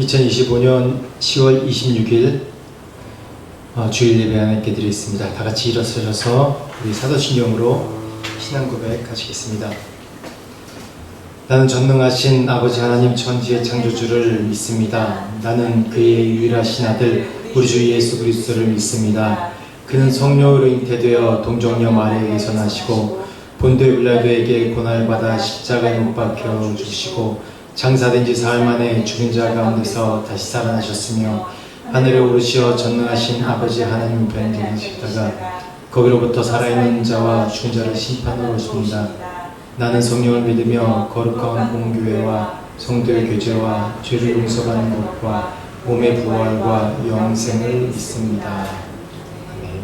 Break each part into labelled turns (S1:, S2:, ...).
S1: 2025년 10월 26일 주일 예배 함께 드리겠습니다. 다 같이 일어서셔서 우리 사도신경으로 신앙 고백 하시겠습니다. 나는 전능하신 아버지 하나님 천지의 창조주를 믿습니다. 나는 그의 유일하신 아들 우리 주 예수 그리스도를 믿습니다. 그는 성령으로 잉태되어 동정녀 마리아에게서 나시고 본토 빌라도에게 고난받아 십자가에 못 박혀 죽으시고 장사된 지 사흘 만에 죽은 자 가운데서 다시 살아나셨으며 하늘에 오르시어 전능하신 아버지 하나님 편에 계시다가 거기로부터 살아있는 자와 죽은 자를 심판하러 오십니다. 나는 성령을 믿으며 거룩한 공교회와 성도의 교제와 죄를 용서받는 것과 몸의 부활과 영생을 믿습니다. 아멘.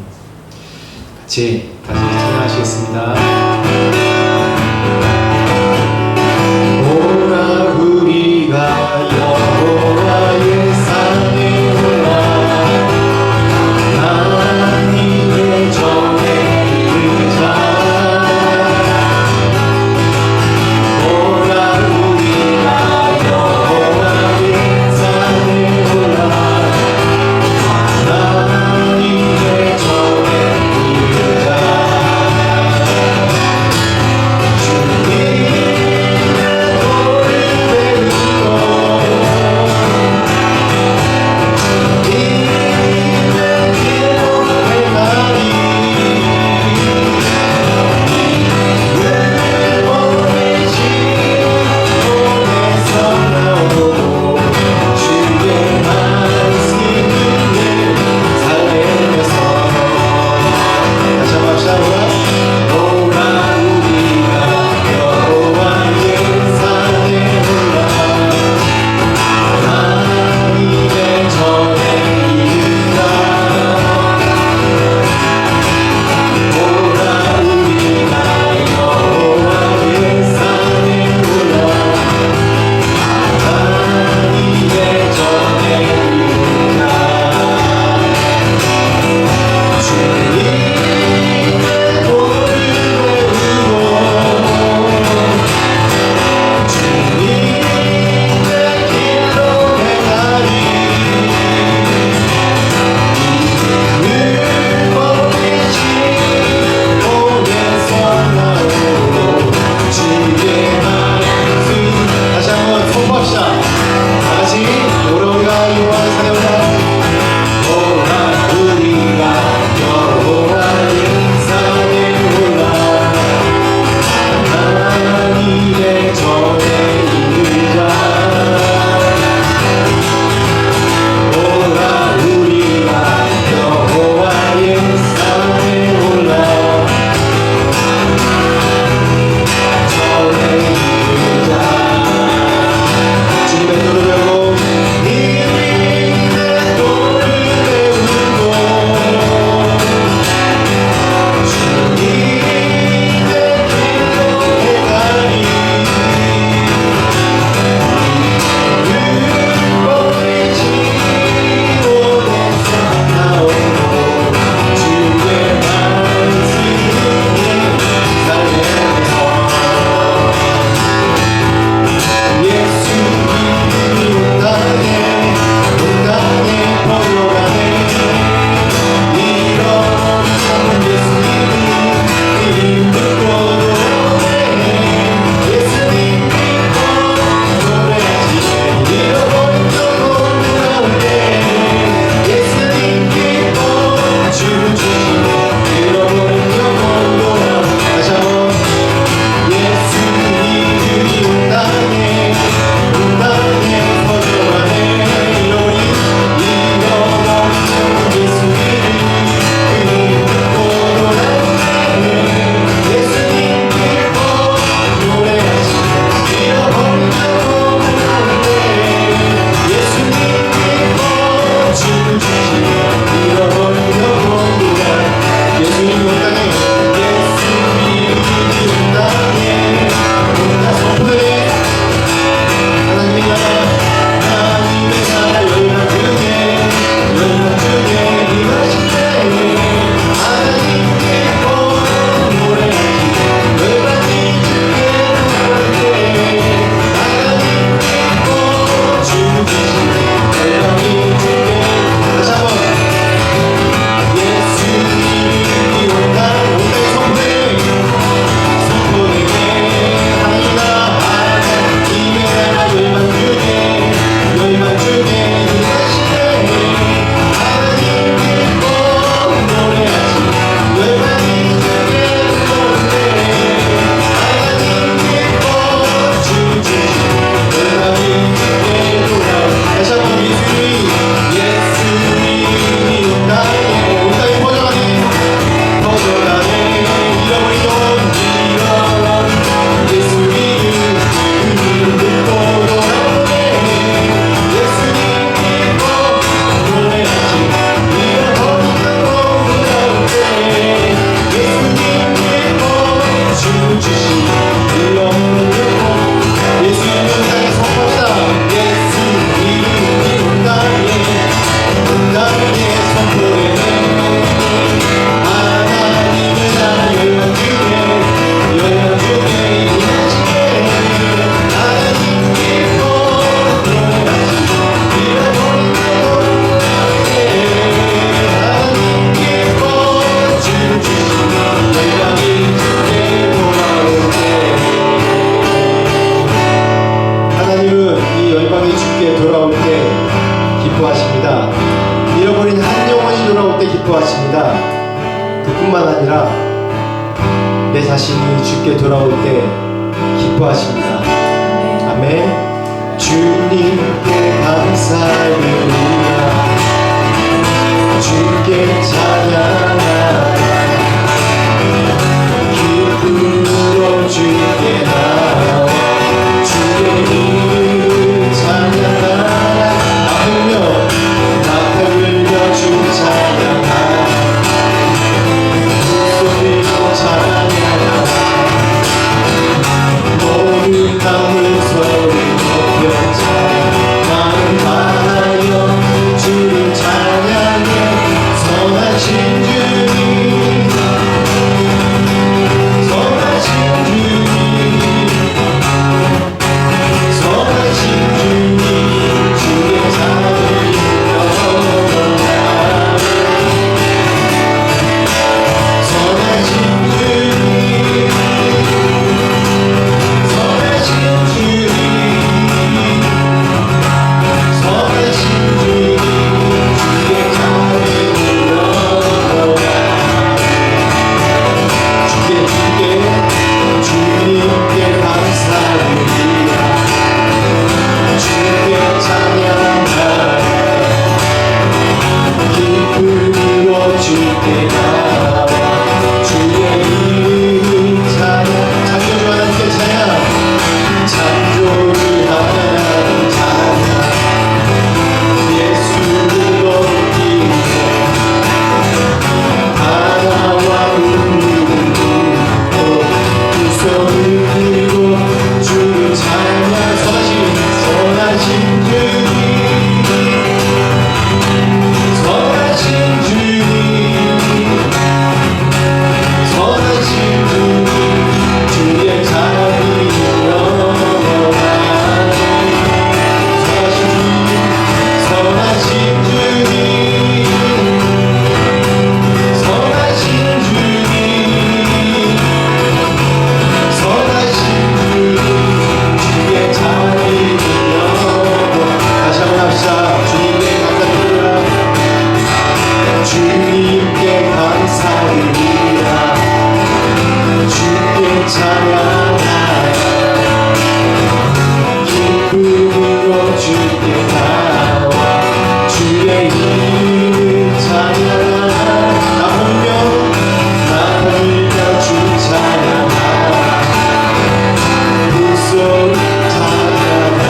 S1: 같이 찬양하시겠습니다. 오라 우리가 여호와의 산에 올라 하나님의 전에 이르자. 오라 우리가 여호와의 산에 올라 하나님의 전에 이르자. 돌아올 때 기뻐하십니다. 잃어버린 한 영혼이 돌아올 때 기뻐하십니다. 그뿐만 아니라 내 자신이 주께 돌아올 때 기뻐하십니다. 아멘. 주님께 감사드리라. 주께 찬양하라. 기쁨으로 주께 나와 주의 이름을 찬양하라. 아프며 나팔 불며 주 찬양하라. 소리로 찬양하라. 모든 강물 소리 높여 찬양. 마음 다하여 주를 찬양해. 선하신 주님, 선하신 주님, 선하신 주님, 주의 자비로 선하신 주님, 선하신 주님, 선하신 주님, 주의 자비로 주님께 감사드리라. 주께 찬양하라. 기쁨으로 주께 나와 주의 이름 찬양. 창조주 하나님께 찬양. 창조주 하나님 찬양. 예수를 높이고 하나와 우리를 두 손을 들고 주를 찬양. 선하신 주님, 선하신 주님, 선하신 주님, 주의 자비로 선하신 주님, 선하신 주님, 선하신 주님, 주의 자비로. 다시 한번 합시다. 주님께 감사드리라. 주님께 감사드리라. 주께 찬양하라. 기쁨으로 주께 나와 주의 이름 찬양하라. 나 흘려 주 찬양하라. 두 손 찬양하라.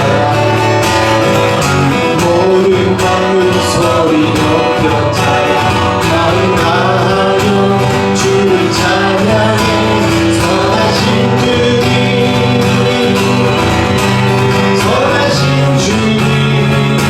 S1: 모든 만물 소리 높여 찬양. 마음 다하여 주를 찬양해. 선하신 주님, 선하신 주님,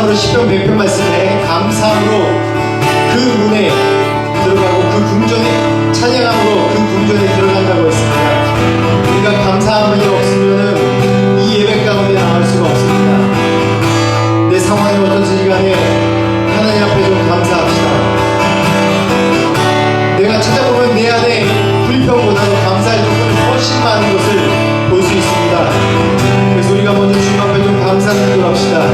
S1: 감사함으로 시편 100편 말씀에 감사함으로 그 문에 들어가고 그 궁전에 찬양함으로 그 궁전에 들어간다고 했습니다. 우리가 감사함이 없으면 이 예배 가운데 나올 수가 없습니다. 내 상황이 어떤지 간에 하나님 앞에 좀 감사합시다. 내가 찾아보면 내 안에 불평보다도 감사의 조건이 훨씬 많은 것을 볼 수 있습니다. 그래서 우리가 먼저 주님 앞에 좀 감사를 기도합시다.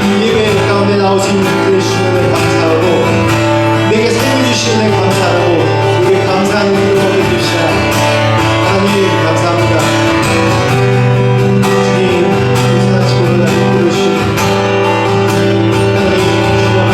S1: 이 예배 가운데 나오신 분들의 주님에 감사하고 내게 삶을 주시는 데 감사하고 우리 감사하는 기도 올려주시다. 하나님 감사합니다. 주님 이 사랑치고 나를 부르신 하나님 주님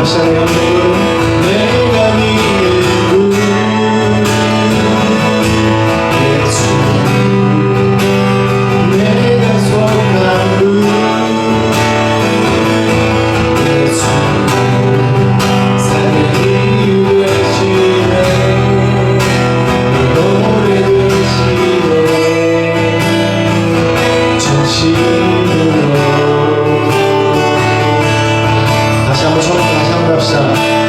S1: 합시다. 내가 믿는 분 예수, 내가 속한 분 예수, 삶의 이유 되시네, 노래 되시네, 전심으로. 다시 한번 처음부터 다시 한번 합시다.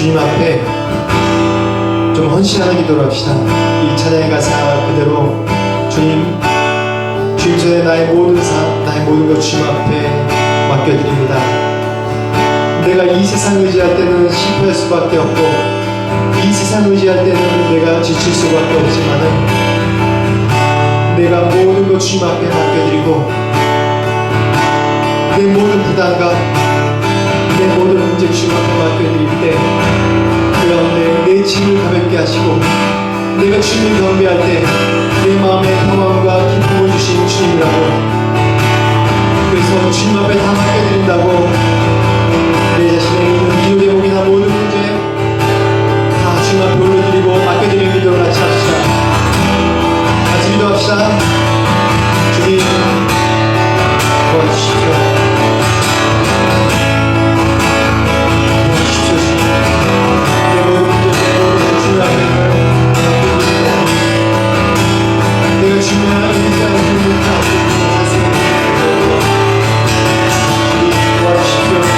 S1: 주님 앞에 좀 헌신하는 기도를 합시다. 이 찬양의 가사 그대로 주님 전에 나의 모든 것 주님 앞에 맡겨드립니다. 내가 이 세상 의지할 때는 실패할 수밖에 없고 이 세상 의지할 때는 내가 지칠 수밖에 없지만은 내가 모든 것 주님 앞에 맡겨드리고 내 모든 부담감 내 모든 문제 주님 앞에 맡겨드릴 때 그 가운데 내 짐을 가볍게 하시고 내가 주님을 경배할 때 내 마음의 평안과 기쁨을 주신 주님이라고 그래서 주님 앞에 다 맡겨드린다고 내 자신의 있는 기도 제목이나 모든 문제 다 주님 앞에 올려드리고 맡겨드리는 기도를 같이 합시다. 같이 기도합시다. 주님 도와주십시오. 도와주십시오. 주님 내 모든 문제 내 모든 주님 앞에 맡겨드립니다. 내가 주님을 의지하는 주님을 다 주님 도와주십시오.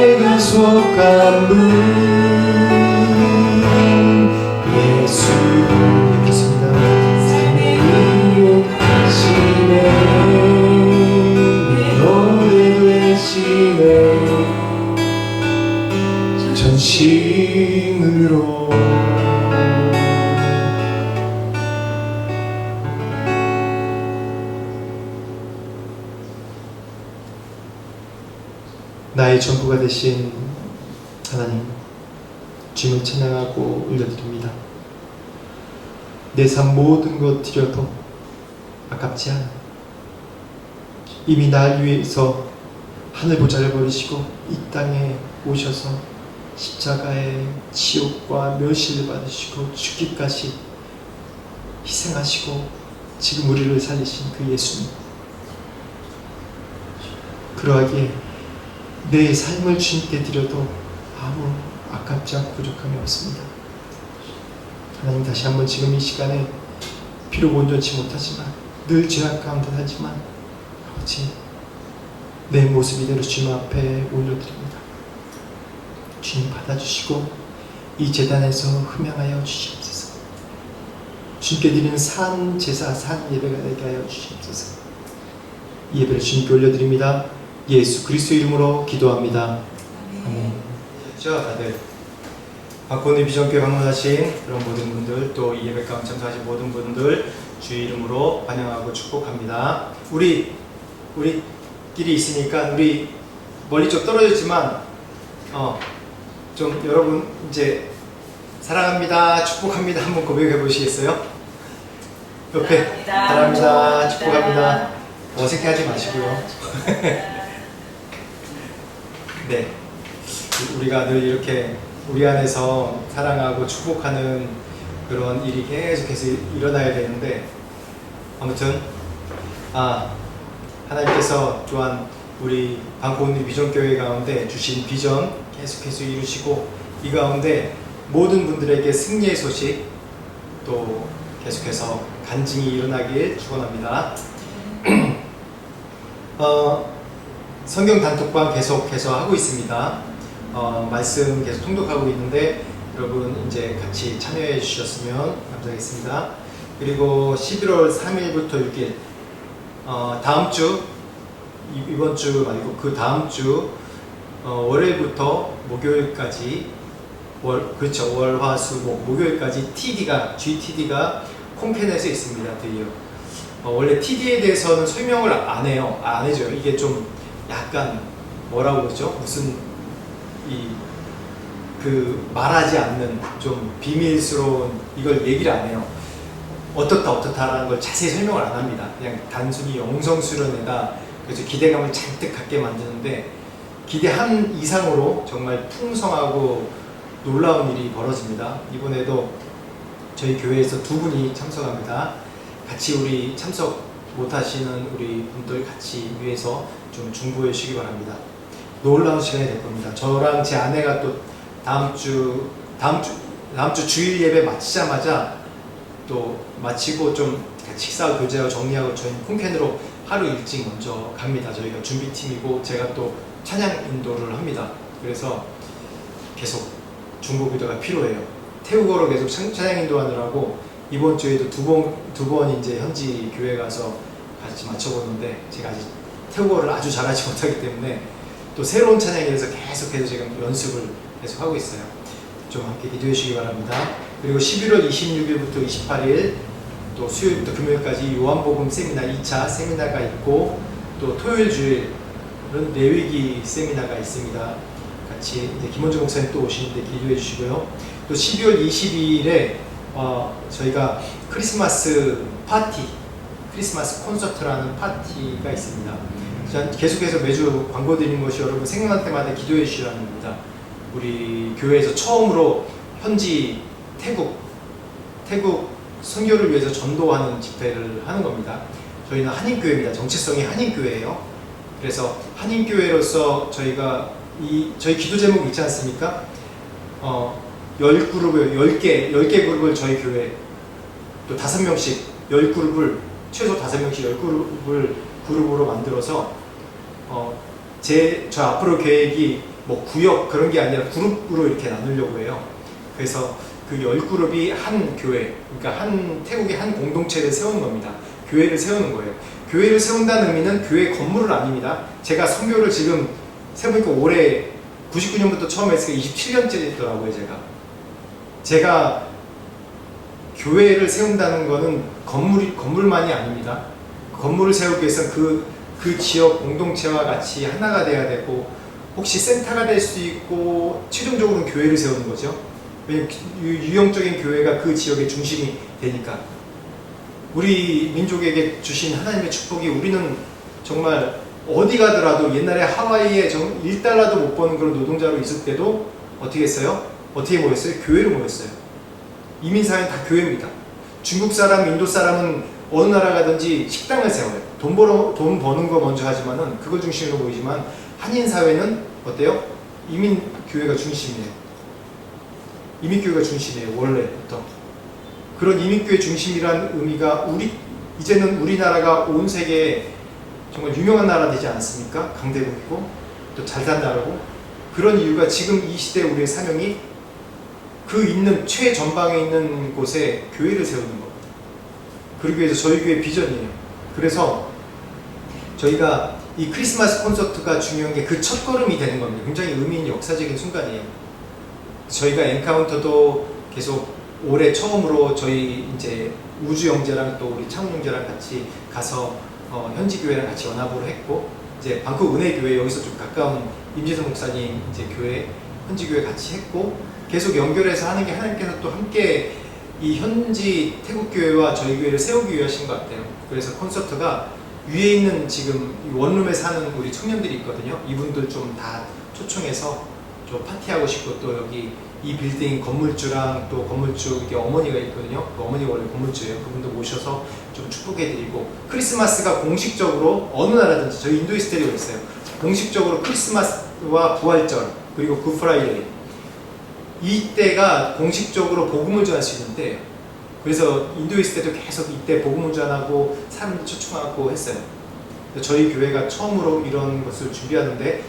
S1: 내가 속한 분 예수 믿겠습니다. 삶의 의욕하시네 내 노래 되시네 전심으로 나의 전부가 되신 하나님, 주님을 찬양하고 올려드립니다. 내 삶 모든 것 드려도 아깝지 않아. 이미 날 위해서 하늘 보좌를 버리시고 이 땅에 오셔서 십자가의 지옥과 멸시를 받으시고 죽기까지 희생하시고 지금 우리를 살리신 그 예수님, 그러하기에 내 삶을 주님께 드려도 아무 아깝지 않고 부족함이 없습니다. 하나님, 다시 한번 지금 이 시간에 비록 온전치 못하지만 늘 죄악 가운데 살지만 아버지 내 모습 이대로 주님 앞에 올려드립니다. 주님 받아주시고 이 제단에서 흠양하여 주시옵소서. 주님께 드리는 산 제사, 산 예배가 되게 하여 주시옵소서. 이 예배를 주님께 올려드립니다. 예수 그리스도 이름으로 기도합니다. 아멘. 자, 다들 박고은의 비전교회 방문하신 그런 모든 분들, 또 이 예배 가운데 참석하신 모든 분들 주의 이름으로 환영하고 축복합니다. 우리끼리 있으니까 우리 멀리 좀 떨어졌지만 좀 여러분 이제 사랑합니다, 축복합니다 한번 고백해 보시겠어요? 옆에 사랑합니다, 축복합니다. 어색해하지 마시고요. 네, 우리가 늘 이렇게 우리 안에서 사랑하고 축복하는 그런 일이 계속해서 일어나야 되는데, 아무튼 하나님께서 또한 우리 방고은의 비전교회 가운데 주신 비전 계속해서 이루시고 이 가운데 모든 분들에게 승리의 소식 또 계속해서 간증이 일어나길 축원합니다. 성경 단톡방 계속해서 하고 있습니다. 말씀 계속 통독하고 있는데 여러분 이제 같이 참여해 주셨으면 감사하겠습니다. 그리고 11월 3일부터 6일 다음 주, 이번 주 말고 그 다음 주 월요일부터 목요일까지 그렇죠, 월화수목 목요일까지 GTD가 콩캐넷에 있습니다. 드디어 원래 TD에 대해서는 설명을 안 해줘요. 이게 좀 약간 뭐라고 그러죠? 무슨 말하지 않는 좀 비밀스러운, 이걸 얘기를 안 해요. 어떻다라는 걸 자세히 설명을 안 합니다. 그냥 단순히 영성 수련회다, 그래서 기대감을 잔뜩 갖게 만드는데 기대한 이상으로 정말 풍성하고 놀라운 일이 벌어집니다. 이번에도 저희 교회에서 2분이 참석합니다. 같이 우리 참석 못하시는 우리 분들 같이 위해서 좀 중보해 주시기 바랍니다. 놀라운 시간이 될 겁니다. 저랑 제 아내가 또 다음 주 주일 예배 마치자마자 또 마치고 좀 식사 교제하고 정리하고 저희는 콩캔으로 하루 일찍 먼저 갑니다. 저희가 준비팀이고 제가 또 찬양 인도를 합니다. 그래서 계속 중보 기도가 필요해요. 태국어로 계속 찬양 인도하느라고 이번 주에도 두 번 이제 현지 교회 가서 같이 맞춰보는데 제가 아직 태국어를 아주 잘하지 못하기 때문에 또 새로운 찬양에 대해서 계속해서 지금 연습을 계속 하고 있어요. 좀 함께 기도해 주시기 바랍니다. 그리고 11월 26일부터 28일 또 수요일부터 금요일까지 요한복음 세미나 2차 세미나가 있고 또 토요일 주일은 레위기 세미나가 있습니다. 같이 이제 김원주 목사님 또 오시는데 기도해 주시고요. 또 12월 22일에 저희가 크리스마스 콘서트라는 파티가 있습니다. 계속해서 매주 광고 드리는 것이 여러분 생각날 때마다 기도해 주시라는 겁니다. 우리 교회에서 처음으로 현지 태국 선교를 위해서 전도하는 집회를 하는 겁니다. 저희는 한인교회입니다. 정체성이 한인교회예요. 그래서 한인교회로서 저희가 저희 기도 제목이 있지 않습니까? 10개 그룹을 저희 교회 또 5명씩 10그룹을 최소 5명씩 10그룹을 그룹으로 만들어서 저 앞으로 계획이 뭐 구역 그런 게 아니라 그룹으로 이렇게 나누려고 해요. 그래서 그 10그룹이 한 교회, 그러니까 한 태국의 한 공동체를 세우는 겁니다. 교회를 세우는 거예요. 교회를 세운다는 의미는 교회 건물은 아닙니다. 제가 선교를 지금 세보니까 올해 99년부터 처음 했으니까 27년째 됐더라고요. 제가 교회를 세운다는 거는 건물만이 아닙니다. 건물을 세우기 위해서는 그 지역 공동체와 같이 하나가 돼야 되고, 혹시 센터가 될 수 있고, 최종적으로는 교회를 세우는 거죠. 왜냐면 유형적인 교회가 그 지역의 중심이 되니까. 우리 민족에게 주신 하나님의 축복이, 우리는 정말 어디 가더라도, 옛날에 하와이에 $1도 못 버는 그런 노동자로 있을 때도 어떻게 했어요? 어떻게 모였어요? 교회로 모였어요. 이민사회는 다 교회입니다. 중국 사람, 인도 사람은 어느 나라 가든지 식당을 세워요. 돈 버는 거 먼저 하지만은, 그걸 중심으로 보이지만, 한인사회는 어때요? 이민교회가 중심이에요. 이민교회가 중심이에요. 원래부터. 그런 이민교회 중심이라는 의미가, 이제는 우리나라가 온 세계에 정말 유명한 나라 되지 않았습니까? 강대국이고 또 잘 산 나라고. 그런 이유가, 지금 이 시대 우리의 사명이 그 있는 최전방에 있는 곳에 교회를 세우는 겁니다. 그러기 위해서 저희 교회 비전이에요. 그래서 저희가 이 크리스마스 콘서트가 중요한 게 그 첫걸음이 되는 겁니다. 굉장히 의미 있는 역사적인 순간이에요. 저희가 엔카운터도 계속 올해 처음으로 저희 이제 우주 형제랑 또 우리 창훈 형제랑 같이 가서 현지 교회랑 같이 연합으로 했고, 이제 방콕 은혜교회, 여기서 좀 가까운 임재성 목사님 이제 교회, 현지 교회 같이 했고, 계속 연결해서 하는 게, 하나님께서 또 함께 이 현지 태국 교회와 저희 교회를 세우기 위하신 것 같아요. 그래서 콘서트가 위에 있는 지금 원룸에 사는 우리 청년들이 있거든요. 이분들 좀 다 초청해서 좀 파티하고 싶고, 또 여기 이 빌딩 건물주랑 또 건물주 이게 어머니가 있거든요. 그 어머니가 원래 건물주예요. 그분도 모셔서 좀 축복해드리고, 크리스마스가 공식적으로 어느 나라든지, 저희 인도이스테리오 있어요. 공식적으로 크리스마스와 부활절 그리고 굿프라이데이, 이때가 공식적으로 복음을 전할 수 있는 때예요. 그래서 인도이스테도 계속 이때 복음을 전하고 사람들 초청하고 했어요. 저희 교회가 처음으로 이런 것을 준비하는데,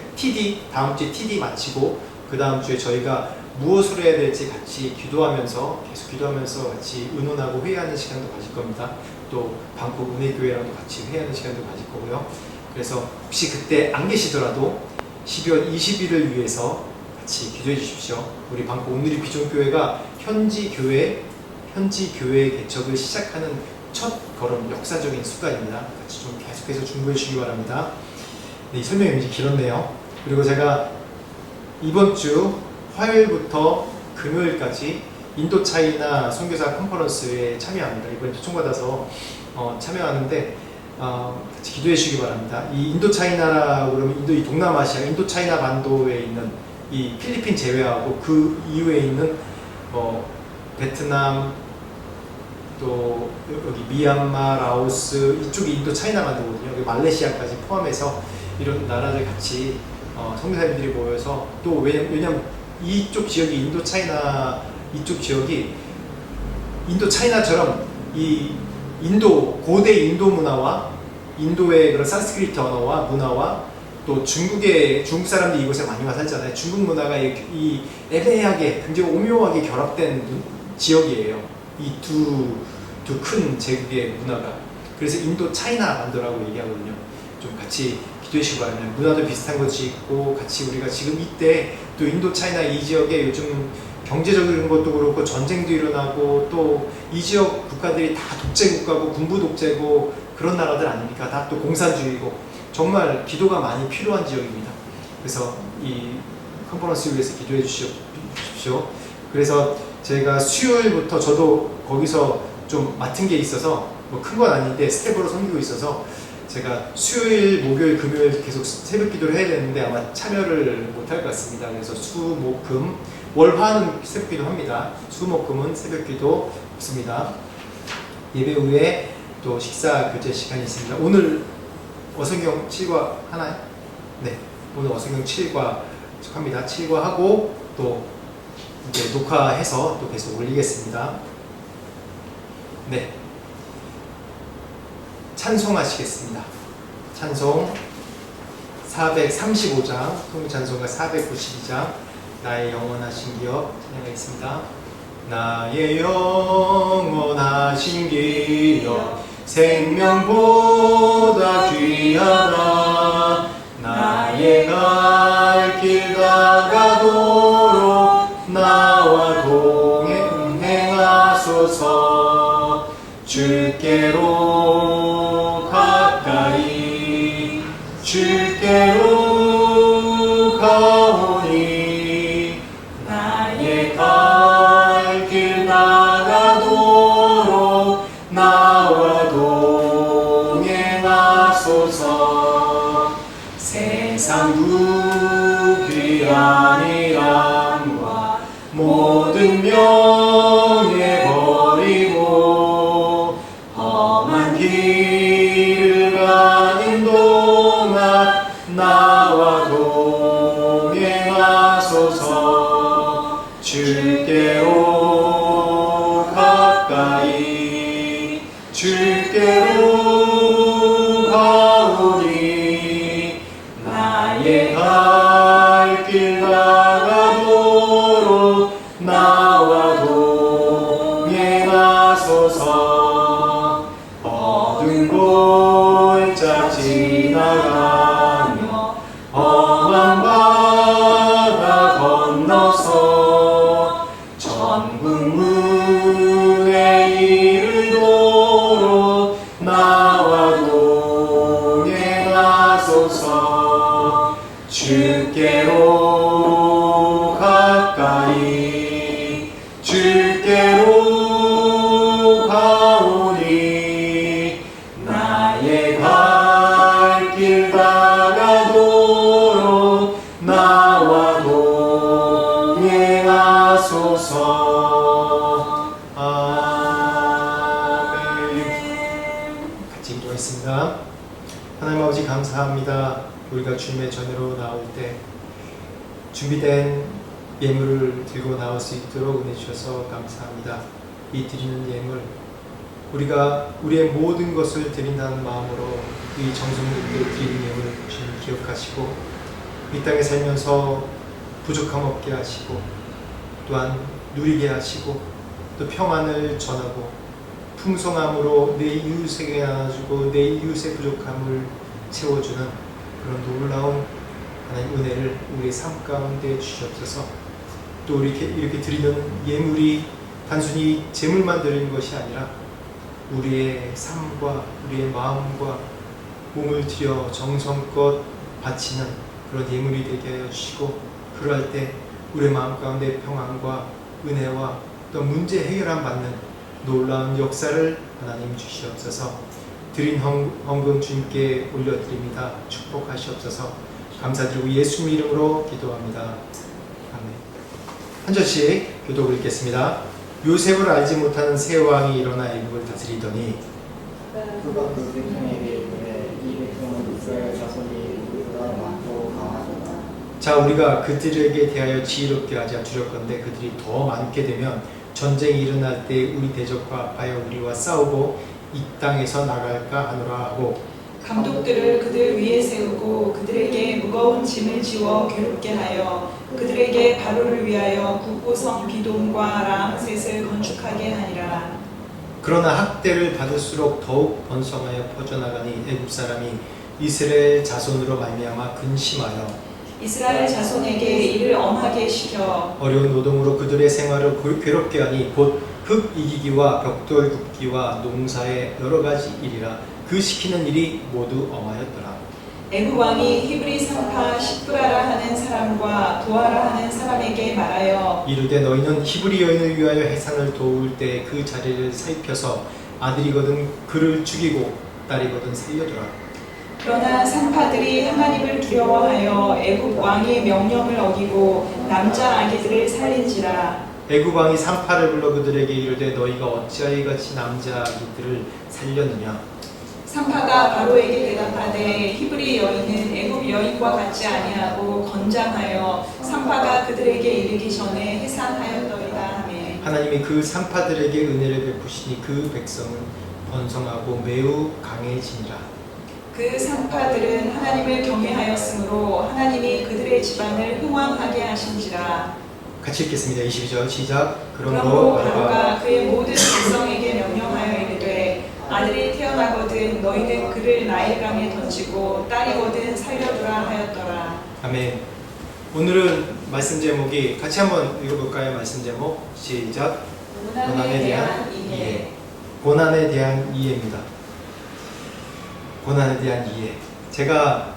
S1: 다음 주에 TD 마치고 그 다음 주에 저희가 무엇을 해야 될지 같이 기도하면서, 계속 기도하면서 같이 의논하고 회의하는 시간도 가질 겁니다. 또 방콕 은혜교회랑도 같이 회의하는 시간도 가질 거고요. 그래서 혹시 그때 안 계시더라도 12월 20일을 위해서 같이 기도해 주십시오. 우리 방콕 오늘의 비전교회가 현지 교회 개척을 시작하는 첫 걸음, 역사적인 순간입니다. 같이 좀 계속해서 중보해 주시기 바랍니다. 네, 이 설명이 왠지 길었네요. 그리고 제가 이번 주 화요일부터 금요일까지 인도 차이나 선교사 컨퍼런스에 참여합니다. 이번에 초청받아서 참여하는데, 같이 기도해 주시기 바랍니다. 이 인도 차이나라고 그러면 이 동남아시아 인도 차이나 반도에 있는 이 필리핀 제외하고 그 이후에 있는 베트남, 또 여기 미얀마, 라오스, 이쪽이 인도 차이나 반도거든요. 여기 말레이시아까지 포함해서 이런 나라들 같이 선교사님들이 모여서, 또 왜냐면 이쪽 지역이 인도 차이나, 이쪽 지역이 인도 차이나처럼 이 고대 인도 문화와 인도의 그런 산스크리트 언어와 문화와, 또 중국 사람들이 이곳에 많이 와 살잖아요. 중국 문화가 이 애매하게, 굉장히 오묘하게 결합된 지역이에요. 이 두 큰 제국의 문화가. 그래서 인도 차이나 반도라고 얘기하거든요. 좀 같이 기도해 주시기 바랍니다. 문화도 비슷한 것이 있고, 같이 우리가 지금 이때 또 인도 차이나 이 지역에 요즘 경제적인 것도 그렇고 전쟁도 일어나고, 또 이 지역 국가들이 다 독재 국가고 군부 독재고 그런 나라들 아닙니까? 다 또 공산주의고, 정말 기도가 많이 필요한 지역입니다. 그래서 이 컨퍼런스를 위해서 기도해 주십시오. 그래서 제가 수요일부터, 저도 거기서 좀 맡은 게 있어서, 뭐 큰 건 아닌데 스텝으로 섬기고 있어서, 제가 수요일, 목요일, 금요일 계속 새벽 기도를 해야 되는데 아마 참여를 못할 것 같습니다. 그래서 수, 목, 금, 월, 화는 새벽 기도 합니다. 수, 목, 금은 새벽 기도 없습니다. 예배 후에 또 식사 교제 시간이 있습니다. 오늘 어성경 7과 하나요? 네, 오늘 어성경 7과 합니다. 7과 하고 또 이제 녹화해서 또 계속 올리겠습니다. 네, 찬송하시겠습니다. 찬송 435장, 통일찬송가 492장, 나의 영원하신 기업 찬양하겠습니다. 나의 영원하신 기업 생명보다 귀하다. 나의 갈 길 다가도록 나와 동행하소서. 주께로 가까이 주께로 가오니 나의 갈 길 나가도록 나와 동행하소서. 세상 부귀 아니함과 모든 명예 버리고 험한 길을 가는 동안 나와 동행하소서. 주께로 가까이 주께로 가오니 나의 갈 길 나가도록 나와 동행하소서. 어두운 골짜 지나가며 험한 바다 건너서 천국 문에 이르도록 나와 동행하소서. 주께로 가까이 주께로 가오니 나의 갈 길 나가도록 나와 동행하소서. 아멘. 같이 기도하겠습니다. 하나님 아버지 감사합니다. 우리가 주님의 전으로 나올 때 준비된 예물을 들고 나올 수 있도록 은혜 주셔서 감사합니다. 이 드리는 예물, 우리가 우리의 모든 것을 드린다는 마음으로 이 정성을 드리는 예물을 주님 기억하시고 이 땅에 살면서 부족함 없게 하시고 또한 누리게 하시고 또 평안을 전하고 풍성함으로 내 이웃에게 나눠주고 내 이웃의 부족함을 채워주는 그런 놀라운 하나님 은혜를 우리의 삶 가운데 주시옵소서. 또 이렇게 드리는 예물이 단순히 재물만 드리는 것이 아니라 우리의 삶과 우리의 마음과 몸을 들여 정성껏 바치는 그런 예물이 되게 하여 주시고, 그러할 때 우리의 마음 가운데 평안과 은혜와 또 문제 해결함 받는 놀라운 역사를 하나님 주시옵소서. 드린 헌금 주님께 올려드립니다. 축복하시옵소서. 감사드리고 예수님 이름으로 기도합니다. 아멘. 한 절씩 교독을 읽겠습니다. 요셉을 알지 못하는 새 왕이 일어나 애국을 다스리더니
S2: 그가 그 백성에게 이르되 이 백성은 이스라엘 자손이 우리보다 많고 강하도다.
S1: 자, 우리가 그들에게 대하여 지혜롭게 하자 두렵건대 그들이 더 많게 되면 전쟁이 일어날 때 우리 대적과 합하여 우리와 싸우고 이 땅에서 나갈까 하노라 하고,
S3: 감독들을 그들 위에 세우고 그들에게 무거운 짐을 지워 괴롭게 하여 그들에게 바로를 위하여 국보성 비돔과 라암셋을 건축하게 하니라.
S1: 그러나 학대를 받을수록 더욱 번성하여 퍼져나가니 애굽 사람이 이스라엘 자손으로 말미암아 근심하여
S3: 이스라엘 자손에게 이를 엄하게 시켜
S1: 어려운 노동으로 그들의 생활을 괴롭게 하니 곧 흙 이기기와 벽돌 굽기와 농사의 여러 가지 일이라 그 시키는 일이 모두 엄하였더라.
S3: 애굽 왕이 히브리 산파 십브라라 하는 사람과 도아라 하는 사람에게 말하여
S1: 이르되 너희는 히브리 여인을 위하여 해산을 도울 때 그 자리를 살펴서 아들이거든 그를 죽이고 딸이거든 살려두라.
S3: 그러나 산파들이 하나님을 두려워하여 애굽 왕의 명령을 어기고 남자 아기들을 살린지라.
S1: 애굽 왕이 산파를 불러 그들에게 이르되 너희가 어찌하여 이같이 남자 아기들을 살렸느냐.
S3: 산파가 바로에게 대답하되 히브리 여인은 애굽 여인과 같지 아니하고 건장하여 산파가 그들에게 이르기 전에 해산하였더이다 하매
S1: 하나님이 그 산파들에게 은혜를 베푸시니 그 백성은 번성하고 매우 강해지니라.
S3: 그 상파들은 하나님을 경외하였으므로 하나님이 그들의 집안을 흥왕하게 하신지라.
S1: 같이 읽겠습니다. 22절 시작.
S3: 그러므로
S1: 바로가
S3: 바로가 그의 모든 백성에게 명령하여 이르되 아들이 태어나거든 너희는 그를 나일강에 던지고 딸이거든 살려두라 하였더라.
S1: 아멘. 오늘은 말씀 제목이 같이 한번 읽어볼까요? 말씀 제목 시작. 고난에 대한 이해. 고난에 대한 이해입니다. 고난에 대한 이해. 제가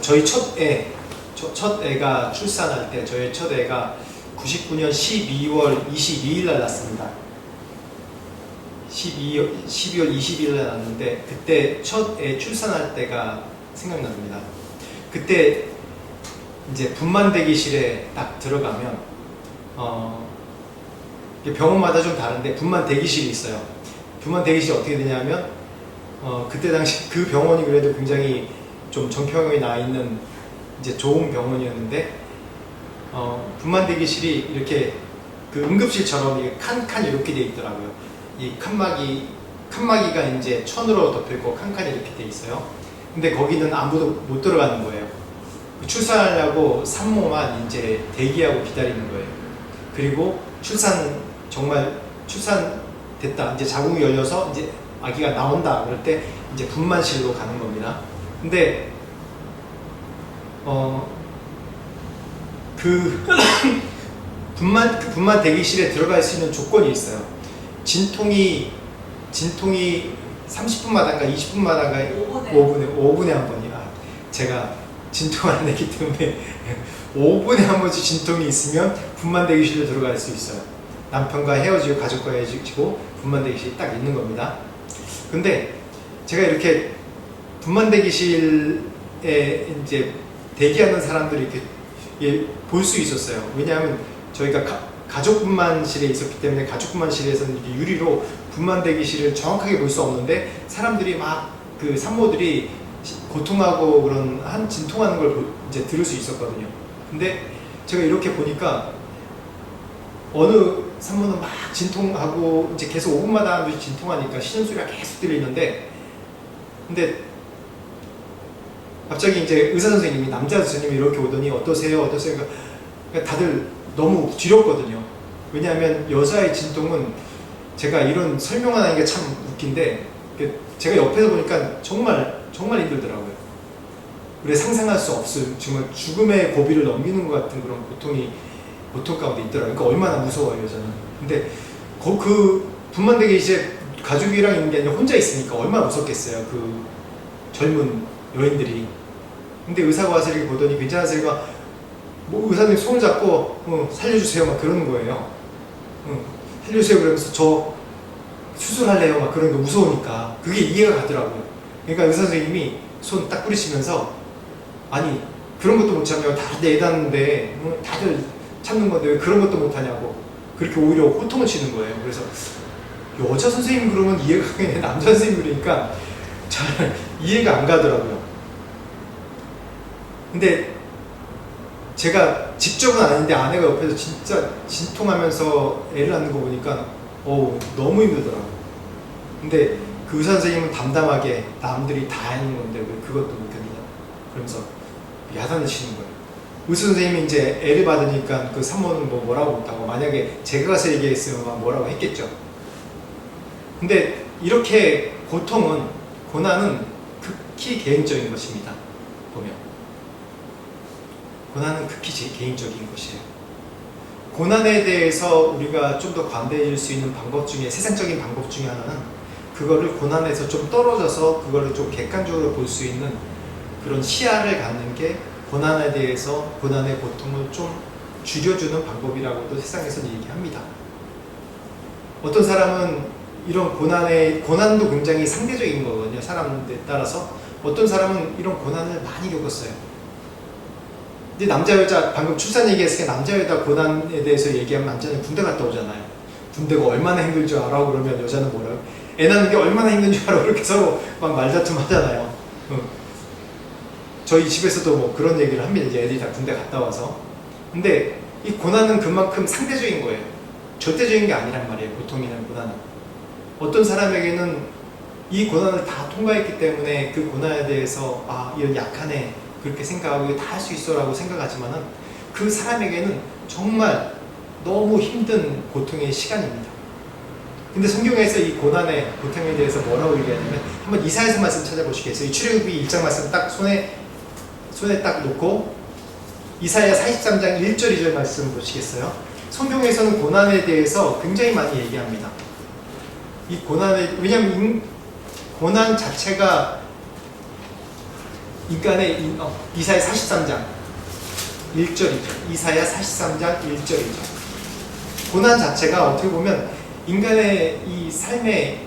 S1: 저희 첫 애가 출산할 때 저희 첫 애가 99년 12월 22일 날 났습니다. 12월 22일 날 났는데 그때 첫 애 출산할 때가 생각납니다. 그때 이제 분만 대기실에 딱 들어가면 병원마다 좀 다른데 분만 대기실이 있어요. 분만 대기실이 어떻게 되냐면 그때 당시 그 병원이 그래도 굉장히 좀 정평에 나 있는 이제 좋은 병원이었는데 분만 대기실이 이렇게 그 응급실처럼 이게 칸칸 이렇게 돼 있더라고요. 이 칸막이가 이제 천으로 덮여있고 칸칸이 이렇게 돼 있어요. 근데 거기는 아무도 못 들어가는 거예요. 출산하려고 산모만 이제 대기하고 기다리는 거예요. 그리고 정말 출산됐다. 이제 자궁이 열려서 이제 아기가 나온다. 그럴 때 이제 분만실로 가는 겁니다. 근데 그 분만 대기실에 들어갈 수 있는 조건이 있어요. 진통이 30분마다인가 20분마다인가 5분에 한 번이야. 제가 진통을 안 했기 때문에 5분에 한 번씩 진통이 있으면 분만 대기실로 들어갈 수 있어요. 남편과 헤어지고 가족과 헤어지고 분만 대기실이 딱 있는 겁니다. 근데 제가 이렇게 분만 대기실에 이제 대기하는 사람들이 이렇게 볼 수 있었어요. 왜냐하면 저희가 가족 분만실에 있었기 때문에 가족 분만실에서는 이렇게 유리로 분만 대기실을 정확하게 볼 수 없는데 사람들이 막 그 산모들이 고통하고 그런 진통하는 걸 이제 들을 수 있었거든요. 근데 제가 이렇게 보니까 어느 산모는 막 진통하고 이제 계속 5분마다 한 번씩 진통하니까 쉬는 소리가 계속 들리는데 근데 갑자기 이제 의사 선생님이 남자 선생님이 이렇게 오더니 어떠세요? 그러니까 다들 너무 두렵거든요. 왜냐하면 여자의 진통은 제가 이런 설명을 하는 게 참 웃긴데 제가 옆에서 보니까 정말 힘들더라고요. 우리 상상할 수 없을 정말 죽음의 고비를 넘기는 것 같은 그런 고통 가운데 있더라고요. 그러니까 얼마나 무서워요 여자는. 근데 그 분만 대기실에 가족이랑 있는 게 아니라 혼자 있으니까 얼마나 무섭겠어요. 그 젊은 여인들이. 근데 의사가 와서 이렇게 보더니 괜찮으세요? 뭐 의사님 손을 잡고 살려주세요 막 그러는 거예요. 살려주세요 그러면서 저 수술할래요 막 그런 거 무서우니까 그게 이해가 가더라고요. 그러니까 의사 선생님이 손 딱 뿌리시면서 아니 그런 것도 못 참냐고 다들 애다는데 다들 참는 건데 왜 그런 것도 못 하냐고 그렇게 오히려 호통을 치는 거예요. 그래서 여자 선생님 그러면 이해가 가겠네 남자 선생님 그러니까 잘 이해가 안 가더라고요. 근데 제가 직접은 아닌데 아내가 옆에서 진짜 진통하면서 애를 낳는 거 보니까 너무 힘들더라고요. 근데 그 의사 선생님은 담담하게 남들이 다 하는 건데 왜 그것도 못 견디냐 그러면서 야단을 치는 거예요. 의사 선생님이 이제 애를 받으니까 그 산모는 뭐라고 못하고 만약에 제가 가서 얘기했으면 뭐라고 했겠죠. 근데 이렇게 고난은 극히 개인적인 것입니다. 보면 고난은 극히 개인적인 것이에요. 고난에 대해서 우리가 좀 더 관대해질 수 있는 방법 중에 세상적인 방법 중에 하나는 그거를 고난에서 좀 떨어져서 그거를 좀 객관적으로 볼 수 있는 그런 시야를 갖는 게 고난에 대해서 고난의 고통을 좀 줄여주는 방법이라고도 세상에서는 얘기합니다. 어떤 사람은 이런 고난도 굉장히 상대적인 거거든요. 사람들에 따라서 어떤 사람은 이런 고난을 많이 겪었어요. 근데 남자 여자 방금 출산 얘기했으니까 남자 여자 고난에 대해서 얘기하면 남자는 군대 갔다 오잖아요. 군대가 얼마나 힘들 줄 알아? 그러면 여자는 뭐라고? 애 낳는 게 얼마나 힘든 줄 알아? 그렇게 서로 막 말다툼 하잖아요. 저희 집에서도 뭐 그런 얘기를 합니다. 이제 애들이 다 군대 갔다 와서. 근데 이 고난은 그만큼 상대적인 거예요. 절대적인 게 아니란 말이에요. 고통이나 고난은. 어떤 사람에게는 이 고난을 다 통과했기 때문에 그 고난에 대해서 이런 약하네 그렇게 생각하고 이거 다 할 수 있어 라고 생각하지만은 그 사람에게는 정말 너무 힘든 고통의 시간입니다. 근데 성경에서 이 고난의 고통에 대해서 뭐라고 얘기하냐면 한번 이사야서 말씀 찾아보시겠어요? 이 출애굽기 1장 말씀 딱 손에 딱 놓고 이사야 43장 1절 2절 말씀 보시겠어요? 성경에서는 고난에 대해서 굉장히 많이 얘기합니다. 이 고난에, 왜냐하면 고난 자체가 인간의 이사야 43장 1절이죠. 이사야 43장 1절이죠. 고난 자체가 어떻게 보면 인간의 이 삶의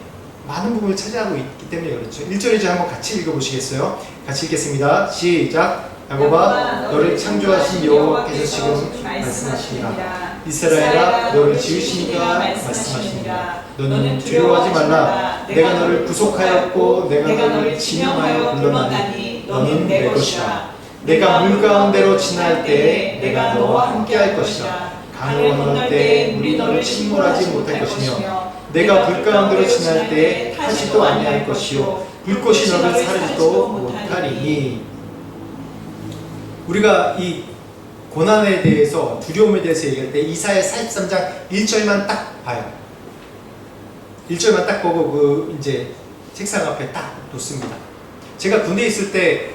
S1: 많은 부분을 차지하고 있기 때문에 그렇죠. 1절 2절 한번 같이 읽어보시겠어요? 같이 읽겠습니다. 시작. 야곱아 너를 창조하신 여호와께서 지금 말씀하시니라. 이스라엘아 너를 지으시니가 말씀하시니라. 너는 두려워하지 말라. 내가 너를 구속하였고 내가 너를 지명하여 불러나니 너는 내 것이라. 내가 물 가운데로 지날 때에 내가 너와 함께할 것이라. 강을 건널 때에 물이 너를 침몰하지 못할 것이며 내가 불 가운데로 지날 때에 타지도 아니할 것이요 불꽃이 너를 사르지도 못하리니. 우리가 이 고난에 대해서 두려움에 대해서 얘기할 때 이사야 43장 1절만 딱 봐요. 1절만 딱 보고 그 이제 책상 앞에 딱 놓습니다. 제가 군대에 있을 때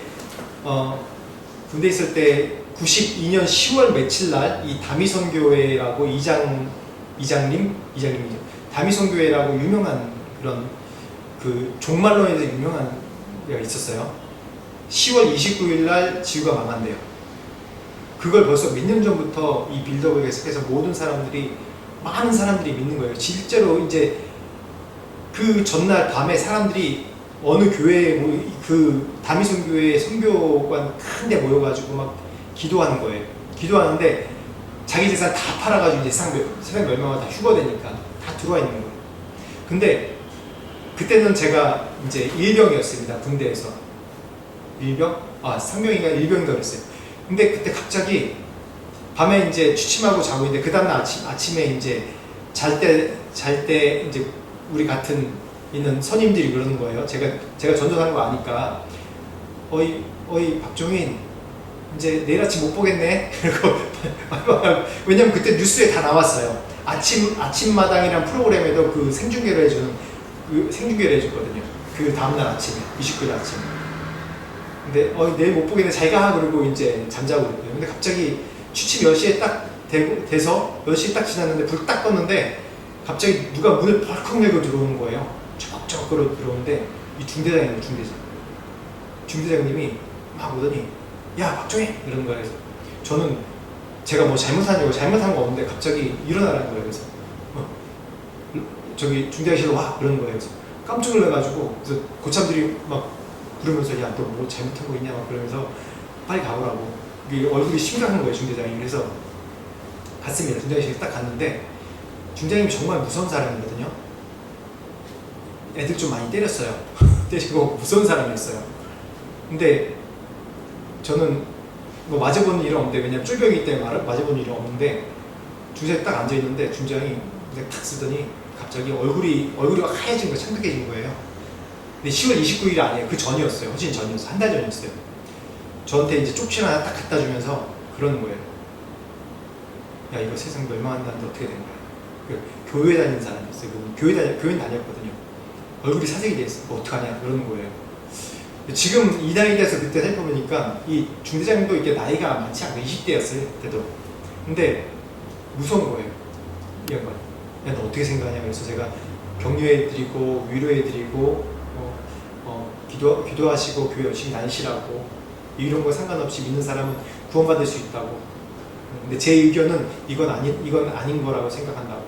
S1: 92년 10월 며칠 날 이 다미선교회라고 이장님이죠. 다미선교회라고 유명한 그런 그 종말론에서 유명한 데가 있었어요. 10월 29일 날 지구가 망한대요. 그걸 벌써 몇 년 전부터 이 빌더블 계속해서 많은 사람들이 믿는 거예요. 실제로 이제 그 전날 밤에 사람들이 어느 교회에 그 다미선교회 선교관 큰 데 모여가지고 막 기도하는 거예요. 기도하는데 자기 재산 다 팔아가지고 이제 세상 멸망을 다 휴거되니까 다 들어와 있는 거예요. 근데 그때는 제가 이제 일병이었습니다. 군대에서. 일병? 상병인가 일병인가 그랬어요. 근데 그때 갑자기 밤에 이제 취침하고 자고 있는데 그 다음날 아침에 이제 잘 때 이제 우리 같은 있는 선임들이 그러는 거예요. 제가 전도하는 거 아니까 어이 박종인 이제 내일 아침 못 보겠네. 그리고 왜냐면 그때 뉴스에 다 나왔어요. 아침마당이라는 프로그램에도 그 생중계를 해줬거든요. 그 다음날 아침에 29일 아침에. 근데 내일 못 보겠네 잘 가. 그러고 이제 잠자고 그랬거든요. 근데 갑자기 취침 10시에 딱 돼서 10시 딱 지났는데 불 딱 껐는데 갑자기 누가 문을 벌컥 열고 들어오는 거예요. 쩍쩍 걸어 들어오는데 이 중대장이에요. 중대장님이 막 오더니 야 박종희 이러는 거예요. 그래서 저는 제가 뭐 잘못한 거 없는데 갑자기 일어나라는 거예요. 그래서 저기 중대장실로 와 그러는 거예요. 그래서 깜짝 놀라가지고 그래서 고참들이 막 그러면서 야 너 뭐 잘못한 거 있냐 막 그러면서 빨리 가보라고. 이게 얼굴이 심각한 거예요. 중대장이. 그래서 갔습니다. 중대장실에 딱 갔는데 중대장님이 정말 무서운 사람이거든요. 애들 좀 많이 때렸어요. 때리고 무서운 사람이었어요. 근데 저는 뭐 맞아보는 일은 없는데 왜냐면 쫄병이기 때문에 맞아보는 일은 없는데 중대장이 딱 앉아있는데 중대장이 탁 쓰더니 갑자기 얼굴이 하얘진 거예요. 창백해진 거예요. 근데 10월 29일이 아니에요. 그 전이었어요. 훨씬 전이었어요. 한 달 전이었어요. 저한테 이제 쪽지 하나 딱 갖다 주면서 그러는 거예요. 야 이거 세상 멸망한다는데 어떻게 된 거야. 교회 다니는 사람이었어요. 교회 다녔거든요. 얼굴이 사색이 돼 있어. 뭐 어떡하냐 그러는 거예요. 지금 이 나이 돼서 그때 살펴보니까 이 중대장님도 이게 나이가 많지 않고 20대였어요. 그때도. 근데 무서운 거예요. 이 양반. 야 너 어떻게 생각하냐. 그래서 제가 격려해드리고 위로해드리고 기도하시고 교회 열심히 다니시라고 이런 거 상관없이 믿는 사람은 구원받을 수 있다고. 근데 제 의견은 이건 아닌 거라고 생각한다고.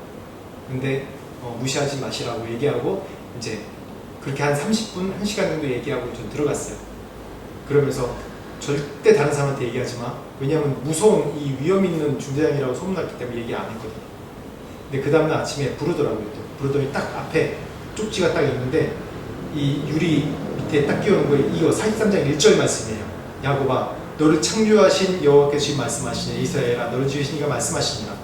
S1: 근데 무시하지 마시라고 얘기하고 이제 그렇게 한 30분, 1시간 정도 얘기하고 전 들어갔어요. 그러면서 절대 다른 사람한테 얘기하지 마. 왜냐하면 무서운 이 위험 있는 중대장이라고 소문났기 때문에 얘기 안 했거든요. 근데 그 다음날 아침에 부르더라고요. 부르더니 딱 앞에 쪽지가 딱 있는데 이 유리 밑에 딱 끼우는 거 이거 43장 1절 말씀이에요. 야곱아 너를 창조하신 여호와께서 지금 말씀하시네. 이스라엘아 너를 지으시니가 말씀하시니라.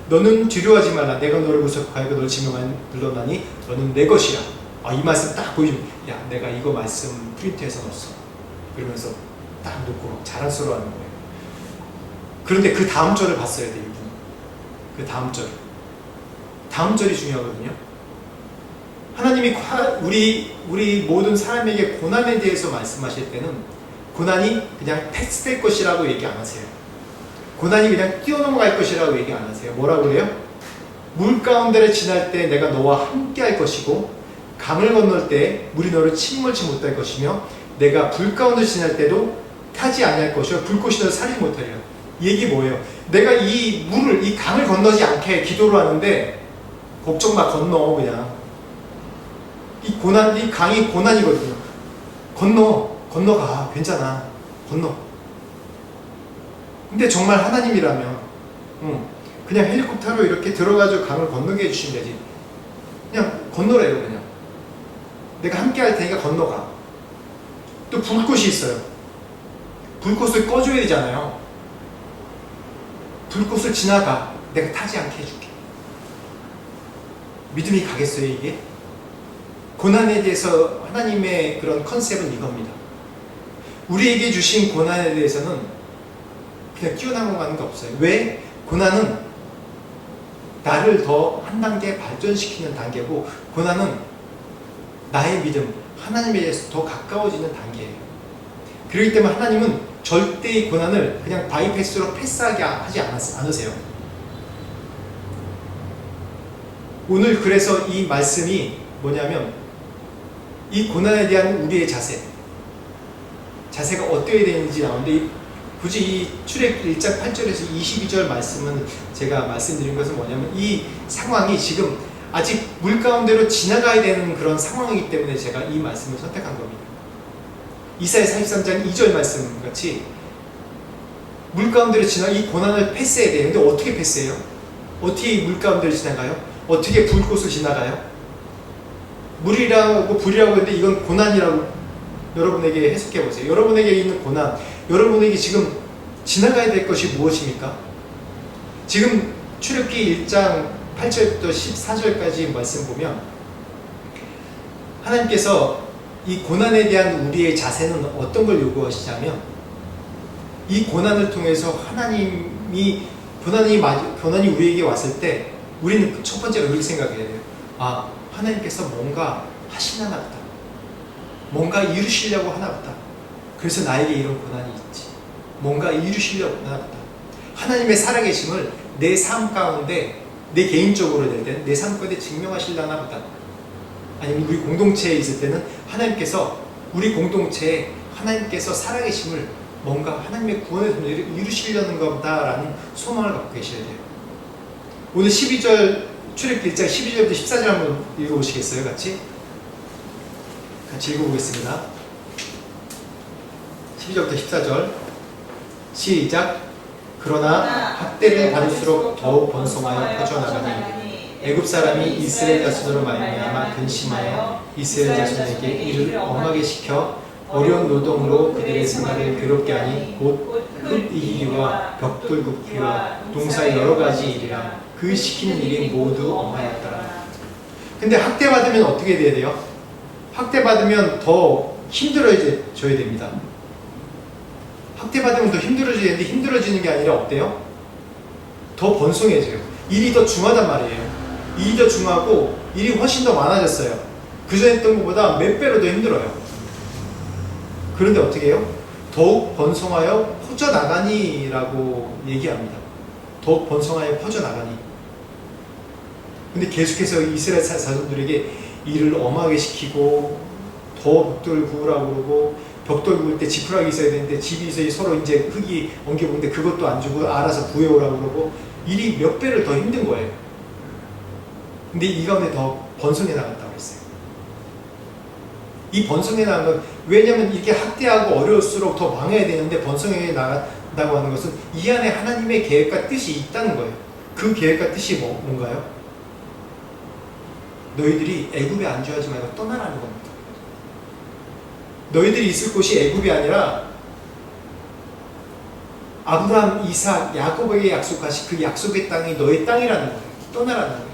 S1: 너는 두려워하지 말라. 내가 너를 구속하여 너를 지명하여 불러나니 너는 내 것이라. 이 말씀 딱 보여줍니다. 야, 내가 이거 말씀 프린트해서 넣었어. 그러면서 딱 놓고 자랑스러워하는 거예요. 그런데 그 다음 절을 봤어야 돼요. 이분. 그 다음 절. 다음 절이 중요하거든요. 하나님이 우리 모든 사람에게 고난에 대해서 말씀하실 때는 고난이 그냥 패스될 것이라고 얘기 안 하세요. 고난이 그냥 뛰어넘어갈 것이라고 얘기 안 하세요. 뭐라고 그래요? 물 가운데를 지날 때 내가 너와 함께 할 것이고 강을 건널 때 물이 너를 침몰치 못할 것이며 내가 불 가운데 지날 때도 타지 아니할 것이요 불꽃이 너를 살리지 못하리라. 이 얘기 뭐예요? 내가 이 물을, 이 강을 건너지 않게 기도를 하는데 걱정 마, 건너. 그냥 이 고난, 이 강이 고난이거든요. 건너가. 괜찮아. 건너. 근데 정말 하나님이라면 그냥 헬리콥터로 이렇게 들어가지고 강을 건너게 해주시면 되지. 그냥 건너래요. 그냥 내가 함께 할 테니까 건너가. 또 불꽃이 있어요. 불꽃을 꺼줘야 되잖아요. 불꽃을 지나가. 내가 타지 않게 해줄게. 믿음이 가겠어요, 이게? 고난에 대해서 하나님의 그런 컨셉은 이겁니다. 우리에게 주신 고난에 대해서는 그냥 뛰어넘어가는 게 없어요. 왜? 고난은 나를 더 한 단계 발전시키는 단계고, 고난은 나의 믿음, 하나님에 대해서 더 가까워지는 단계예요. 그렇기 때문에 하나님은 절대 이 고난을 그냥 바이패스로 패스하게 하지 않으세요. 오늘 그래서 이 말씀이 뭐냐면, 이 고난에 대한 우리의 자세가 어떻게 되는지 나오는데, 굳이 이 출애굽 1장 8절에서 22절 말씀은 제가 말씀드린 것은 뭐냐면, 이 상황이 지금 아직 물 가운데로 지나가야 되는 그런 상황이기 때문에 제가 이 말씀을 선택한 겁니다. 이사야 43장 2절 말씀 같이 물 가운데로 이 고난을 패스해야 돼요. 근데 어떻게 패스해요? 어떻게 물 가운데로 지나가요? 어떻게 불꽃을 지나가요? 물이라고 불이라고 했는데 이건 고난이라고 여러분에게 해석해 보세요. 여러분에게 있는 고난, 여러분에게 지금 지나가야 될 것이 무엇입니까? 지금 출애굽기 1장 8절부터 14절까지 말씀 보면 하나님께서 이 고난에 대한 우리의 자세는 어떤 걸 요구하시냐면, 이 고난을 통해서 고난이 우리에게 왔을 때 우리는 첫 번째로 이렇게 생각해야 돼요. 아, 하나님께서 뭔가 하시나 보다. 뭔가 이루시려고 하나 보다. 그래서 나에게 이런 고난이 있지. 뭔가 이루시려고 하나 보다. 하나님의 살아계심을 내 삶 가운데, 내 개인적으로 될 때는 내 삶 가운데 증명하시려나 보다. 아니면 우리 공동체에 있을 때는 하나님께서 우리 공동체에 하나님께서 살아계심을 뭔가 하나님의 구원을 이루시려는 것보다라는 소망을 갖고 계셔야 돼요. 오늘 12절 출애굽기 1장 12절부터 14절 한번 읽어보시겠어요? 같이 읽어보겠습니다. 12절부터 14절 시작. 그러나 학대를 받을수록 더욱 번성하여 퍼져나가니 애굽 사람이 이스라엘 자손으로 말미암아 근심하여 이스라엘 자손에게 이를 엄하게 시켜 어려운 노동으로 그들의 생활을 괴롭게 하니 곧 흙 이기기와 벽돌 굽기와 농사 여러 가지 일이라. 그 시키는 일이 모두 엄하였더라. 근데 학대받으면 어떻게 돼야 돼요? 학대받으면 더 힘들어져야 됩니다. 학대받으면 더 힘들어져야 되는데, 힘들어지는 게 아니라 어때요? 더 번성해져요. 일이 더 중하단 말이에요. 일이 더 중하고 일이 훨씬 더 많아졌어요. 그전에 했던 것보다 몇 배로 더 힘들어요. 그런데 어떻게 해요? 더욱 번성하여 퍼져나가니라고 얘기합니다. 더욱 번성하여 퍼져나가니. 근데 계속해서 이스라엘 자손들에게 일을 엄하게 시키고 더 벽돌 구우라고 그러고, 벽돌 구울 때 지푸라기 있어야 되는데 집이 있어야 서로 이제 흙이 엉겨보는데 그것도 안 주고 알아서 구해오라고 그러고, 일이 몇 배를 더 힘든 거예요. 근데 이 가운데 더 번성해 나갔다고 했어요. 이 번성해 나간 건, 왜냐면 이렇게 학대하고 어려울수록 더 망해야 되는데 번성해 나간다고 하는 것은 이 안에 하나님의 계획과 뜻이 있다는 거예요. 그 계획과 뜻이 뭔가요? 너희들이 애굽에 안주하지 말고 떠나라는 겁니다. 너희들이 있을 곳이 애굽이 아니라 아브라함, 이삭, 야곱에게 약속하신 그 약속의 땅이 너의 땅이라는 거예요. 떠나라는 거예요.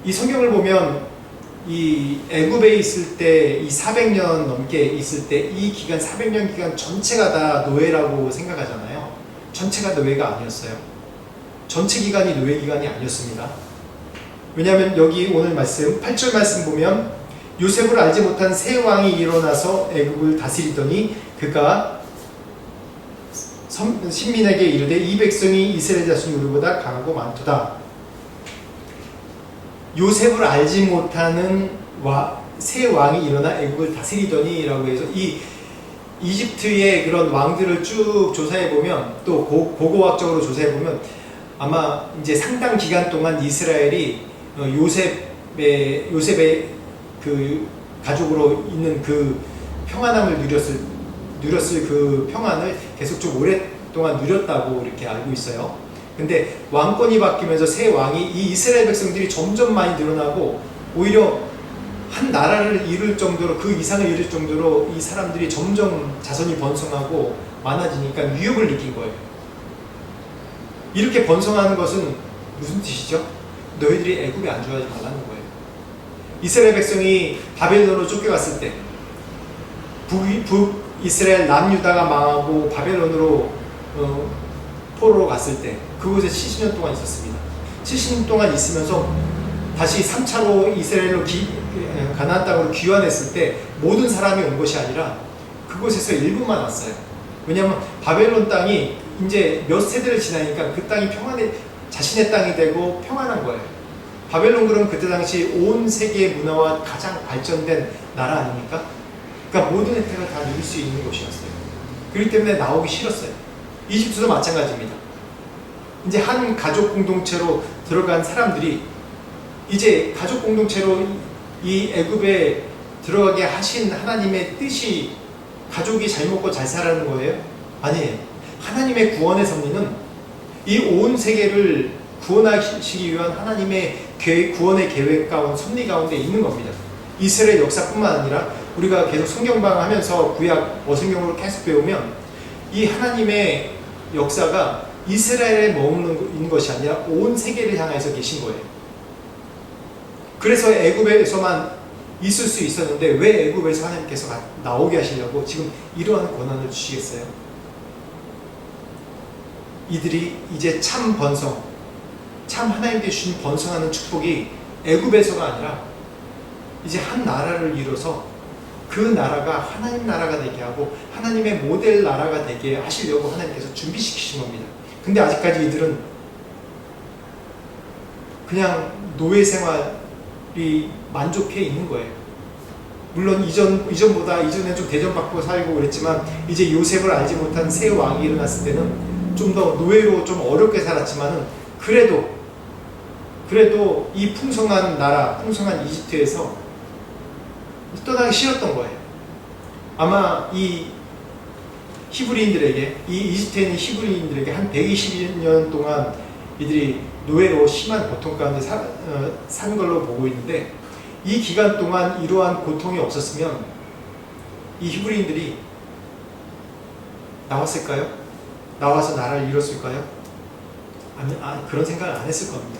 S1: 이 성경을 보면 이 애굽에 있을 때 이 400년 넘게 있을 때 이 기간 400년 기간 전체가 다 노예라고 생각하잖아요. 전체가 노예가 아니었어요. 전체 기간이 노예 기간이 아니었습니다. 왜냐하면 여기 오늘 말씀 8절 말씀 보면 요셉을 알지 못한 새 왕이 일어나서 애굽을 다스리더니 그가 신민에게 이르되 이 백성이 이스라엘 자손이 우리보다 강하고 많도다. 요셉을 알지 못하는 새 왕이 일어나 애국을 다스리더니 라고 해서 이 이집트의 그런 왕들을 쭉 조사해보면 또 고고학적으로 조사해보면 아마 이제 상당 기간 동안 이스라엘이 요셉의 그 가족으로 있는 그 평안함을 누렸을 그 평안을 계속 좀 오랫동안 누렸다고 이렇게 알고 있어요. 근데 왕권이 바뀌면서 새 왕이 이 이스라엘 백성들이 점점 많이 늘어나고 오히려 한 나라를 이룰 정도로 그 이상을 이룰 정도로 이 사람들이 점점 자손이 번성하고 많아지니까 위협을 느낀 거예요. 이렇게 번성하는 것은 무슨 뜻이죠? 너희들이 애굽에 안주하지 말라는 거예요. 이스라엘 백성이 바벨론으로 쫓겨갔을 때 북이스라엘 남유다가 망하고 바벨론으로 포로로 갔을 때 그곳에 70년 동안 있었습니다. 70년 동안 있으면서 다시 3차로 이스라엘로 가나안 땅으로 귀환했을 때 모든 사람이 온 것이 아니라 그곳에서 일부만 왔어요. 왜냐하면 바벨론 땅이 이제 몇 세대를 지나니까 그 땅이 자신의 땅이 되고 평안한 거예요. 바벨론 그럼 그때 당시 온 세계의 문화와 가장 발전된 나라 아닙니까? 그러니까 모든 혜택을 다 누릴 수 있는 곳이었어요. 그렇기 때문에 나오기 싫었어요. 이집트도 마찬가지입니다. 이제 한 가족 공동체로 들어간 사람들이 이제 가족 공동체로 이 애굽에 들어가게 하신 하나님의 뜻이 가족이 잘 먹고 잘 살라는 거예요? 아니에요. 하나님의 구원의 섭리는 이 온 세계를 구원하시기 위한 하나님의 구원의 계획 가운데 섭리 가운데 있는 겁니다. 이스라엘 역사뿐만 아니라 우리가 계속 성경방하면서 구약 어성경으로 계속 배우면 이 하나님의 역사가 이스라엘에 머무는 것이 아니라 온 세계를 향해서 계신 거예요. 그래서 애굽에서만 있을 수 있었는데 왜 애굽에서 하나님께서 나오게 하시려고 지금 이러한 권한을 주시겠어요? 이들이 이제 참 번성, 참 하나님께 주신 번성하는 축복이 애굽에서가 아니라 이제 한 나라를 이뤄서 그 나라가 하나님 나라가 되게 하고 하나님의 모델 나라가 되게 하시려고 하나님께서 준비시키신 겁니다. 근데 아직까지 이들은 그냥 노예 생활이 만족해 있는 거예요. 물론 이전에 좀 대접받고 살고 그랬지만 이제 요셉을 알지 못한 새 왕이 일어났을 때는 좀 더 노예로 좀 어렵게 살았지만은 그래도 이 풍성한 나라, 풍성한 이집트에서 떠나기 싫었던 거예요. 아마 이 히브리인들에게, 이 이집트에 있는 히브리인들에게 한 120년 동안 이들이 노예로 심한 고통 가운데 산 걸로 보고 있는데 이 기간 동안 이러한 고통이 없었으면 이 히브리인들이 나왔을까요? 나와서 나라를 이뤘을까요? 그런 생각을 안 했을 겁니다.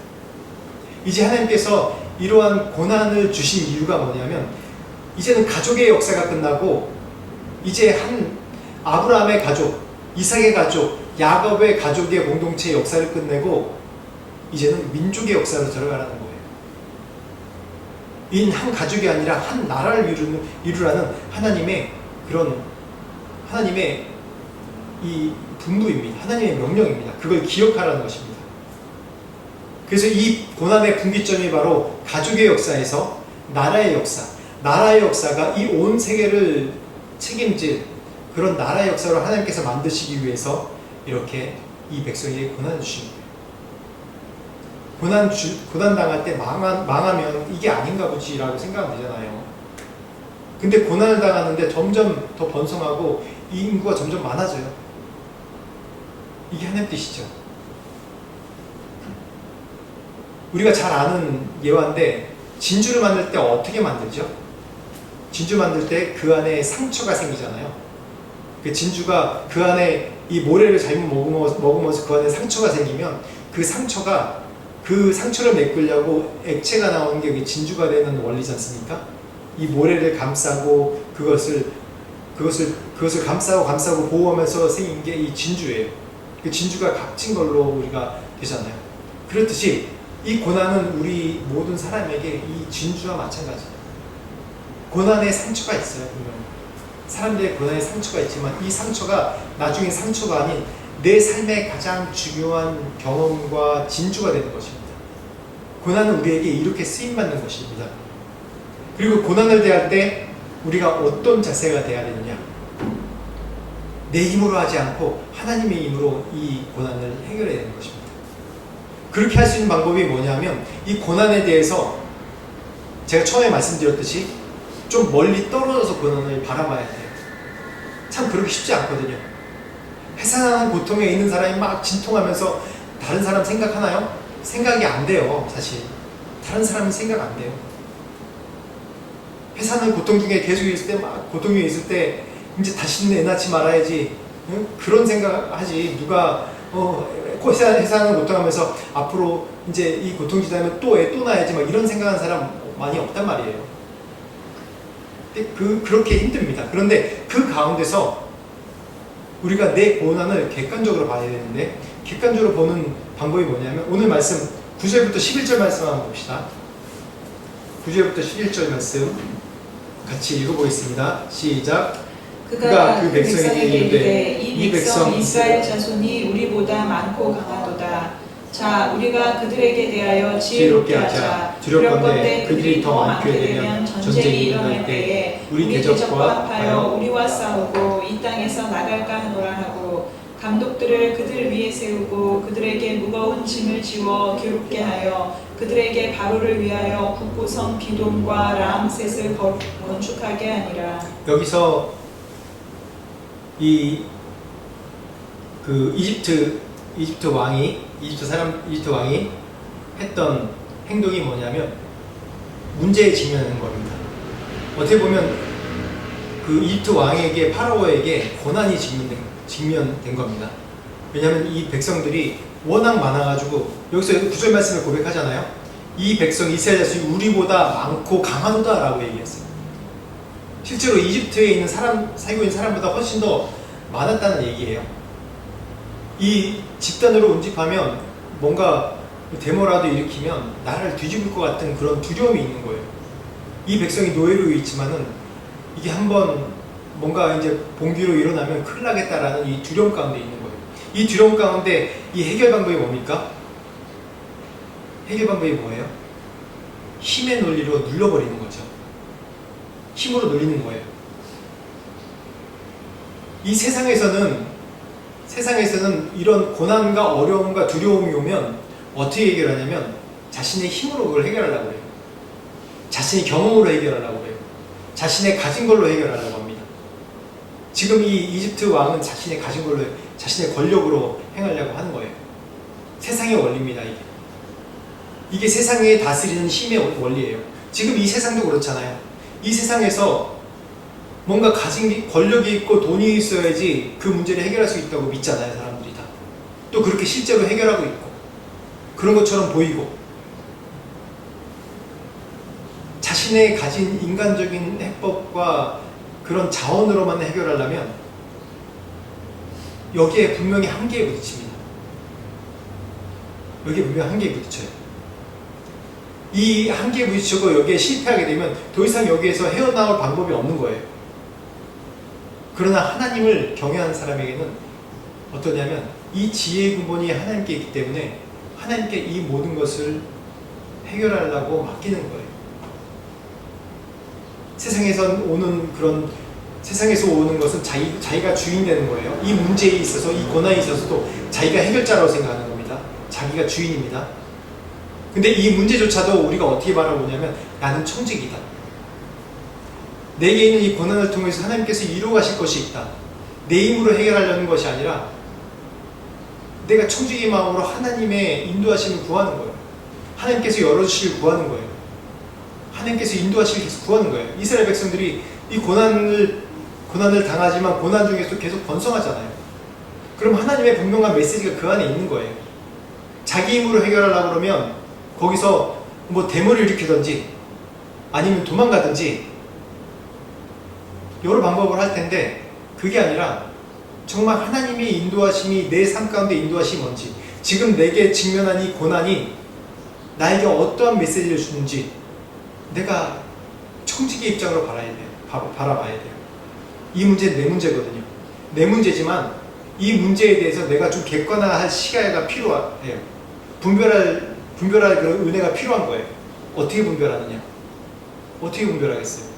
S1: 이제 하나님께서 이러한 고난을 주신 이유가 뭐냐면 이제는 가족의 역사가 끝나고 이제 한 아브라함의 가족, 이삭의 가족, 야곱의 가족의 공동체의 역사를 끝내고 이제는 민족의 역사로 들어가라는 거예요. 이 한 가족이 아니라 한 나라를 이루라는 하나님의 이 분부입니다. 하나님의 명령입니다. 그걸 기억하라는 것입니다. 그래서 이 고난의 분기점이 바로 가족의 역사에서 나라의 역사가 이 온 세계를 책임질 그런 나라의 역사로 하나님께서 만드시기 위해서 이렇게 이 백성에게 고난을 주신 거예요. 고난 당할 때 망하면 이게 아닌가 보지라고 생각하면 되잖아요. 근데 고난을 당하는데 점점 더 번성하고 이 인구가 점점 많아져요. 이게 하나님 뜻이죠. 우리가 잘 아는 예화인데 진주를 만들 때 어떻게 만들죠? 진주 만들 때 그 안에 상처가 생기잖아요. 그 진주가 그 안에 이 모래를 잘못 먹으면서 그 안에 상처가 생기면 그 상처가 그 상처를 메꾸려고 액체가 나오는 게 여기 진주가 되는 원리지 않습니까? 이 모래를 감싸고 그것을 감싸고 보호하면서 생긴 게 이 진주예요. 그 진주가 값진 걸로 우리가 되잖아요. 그렇듯이 이 고난은 우리 모든 사람에게 이 진주와 마찬가지예요. 고난의 상처가 있어요. 분명 사람들의 고난의 상처가 있지만 이 상처가 나중에 상처가 아닌 내 삶의 가장 중요한 경험과 진주가 되는 것입니다. 고난은 우리에게 이렇게 쓰임받는 것입니다. 그리고 고난을 대할 때 우리가 어떤 자세가 돼야 되느냐? 내 힘으로 하지 않고 하나님의 힘으로 이 고난을 해결해야 되는 것입니다. 그렇게 할 수 있는 방법이 뭐냐면 이 고난에 대해서 제가 처음에 말씀드렸듯이 좀 멀리 떨어져서 고난을 바라봐야 돼요. 참 그렇게 쉽지 않거든요. 회상하는 고통에 있는 사람이 막 진통하면서 다른 사람 생각하나요? 생각이 안 돼요. 사실 다른 사람은 생각 안 돼요. 회사는 고통 중에 계속 있을 때 막 고통 위에 있을 때 이제 다시는 애 낳지 말아야지, 응? 그런 생각하지. 누가 회사는 고통하면서 앞으로 이제 이 고통 지나면 또 애 또 낳아야지 막 이런 생각하는 사람 많이 없단 말이에요. 근데 그렇게 힘듭니다. 그런데 그 가운데서 우리가 내 고난을 객관적으로 봐야 되는데 객관적으로 보는 방법이 뭐냐면 오늘 말씀 9절부터 11절 말씀 한번 봅시다. 9절부터 11절 말씀 같이 읽어보겠습니다. 시작. 그가 그 백성에게 이르되 이 백성
S3: 이스라엘 자손이 우리보다 많고 강하도다. 자, 우리가 그들에게 대하여 지혜롭게 하자. 두렵건대 그들이 더 많게 되면 전쟁이 일어날 때에 우리 대적과 합하여 우리와 싸우고 이 땅에서 나갈까 하노라 하고 감독들을 그들 위에 세우고 그들에게 무거운 짐을 지워 괴롭게 하여 그들에게 바로를 위하여 북고성 비돔과 라암셋을 건축하게 하니라.
S1: 여기서 이집트 왕이 했던 행동이 뭐냐면 문제에 직면하는 겁니다. 어떻게 보면 그 이집트 왕에게 파라오에게 고난이 직면된 겁니다. 왜냐하면 이 백성들이 워낙 많아가지고 여기서 9절 말씀을 고백하잖아요. 이 백성 이스라엘 자손이 우리보다 많고 강하도다 라고 얘기했어요. 실제로 이집트에 있는 살고 있는 사람보다 훨씬 더 많았다는 얘기예요. 이 집단으로 운집하면 뭔가 데모라도 일으키면 나라를 뒤집을 것 같은 그런 두려움이 있는 거예요. 이 백성이 노예로 있지만은 이게 한번 뭔가 이제 봉기로 일어나면 큰일 나겠다라는 이 두려움 가운데 있는 거예요. 이 두려움 가운데 이 해결 방법이 뭡니까? 해결 방법이 뭐예요? 힘의 논리로 눌러버리는 거죠. 힘으로 눌리는 거예요. 이 세상에서는 이런 고난과 어려움과 두려움이 오면 어떻게 해결하냐면 자신의 힘으로 그걸 해결하려고 해요. 자신의 경험으로 해결하려고 해요. 자신의 가진 걸로 해결하려고 합니다. 지금 이 이집트 왕은 자신의 가진 걸로, 자신의 권력으로 행하려고 하는 거예요. 세상의 원리입니다. 이게 세상에 다스리는 힘의 원리예요. 지금 이 세상도 그렇잖아요. 이 세상에서 뭔가 가진 권력이 있고 돈이 있어야지 그 문제를 해결할 수 있다고 믿잖아요. 사람들이 다. 또 그렇게 실제로 해결하고 있고 그런 것처럼 보이고 자신의 가진 인간적인 해법과 그런 자원으로만 해결하려면 여기에 분명히 한계에 부딪힙니다. 여기에 분명히 한계에 부딪혀요. 이 한계에 부딪히고 여기에 실패하게 되면 더 이상 여기에서 헤어나올 방법이 없는 거예요. 그러나 하나님을 경외하는 사람에게는 어떠냐면 이 지혜의 근본이 하나님께 있기 때문에 하나님께 이 모든 것을 해결하려고 맡기는 거예요. 세상에서 오는 것은 자기가 주인 되는 거예요. 이 문제에 있어서, 이 고난에 있어서도 자기가 해결자라고 생각하는 겁니다. 자기가 주인입니다. 근데 이 문제조차도 우리가 어떻게 바라보냐면 나는 청직이다. 내게 있는 이 고난을 통해서 하나님께서 이루어 가실 것이 있다. 내 힘으로 해결하려는 것이 아니라 내가 청직의 마음으로 하나님의 인도하심을 구하는 거예요. 하나님께서 열어주시길 구하는 거예요. 하나님께서 인도하시길 계속 구하는 거예요. 이스라엘 백성들이 이 고난을 당하지만 고난 중에서도 계속 번성하잖아요. 그럼 하나님의 분명한 메시지가 그 안에 있는 거예요. 자기 힘으로 해결하려고 그러면 거기서 뭐 데모를 일으키든지 아니면 도망가든지 여러 방법을 할 텐데, 그게 아니라 정말 하나님의 인도하심이, 내 삶 가운데 인도하심이 뭔지, 지금 내게 직면한 이 고난이 나에게 어떠한 메시지를 주는지 내가 청지기의 입장으로 바라봐야 돼요. 이 문제는 내 문제거든요. 내 문제지만 이 문제에 대해서 내가 좀 객관화할 시간이 필요해요. 분별할 그런 은혜가 필요한 거예요. 어떻게 분별하느냐? 어떻게 분별하겠어요?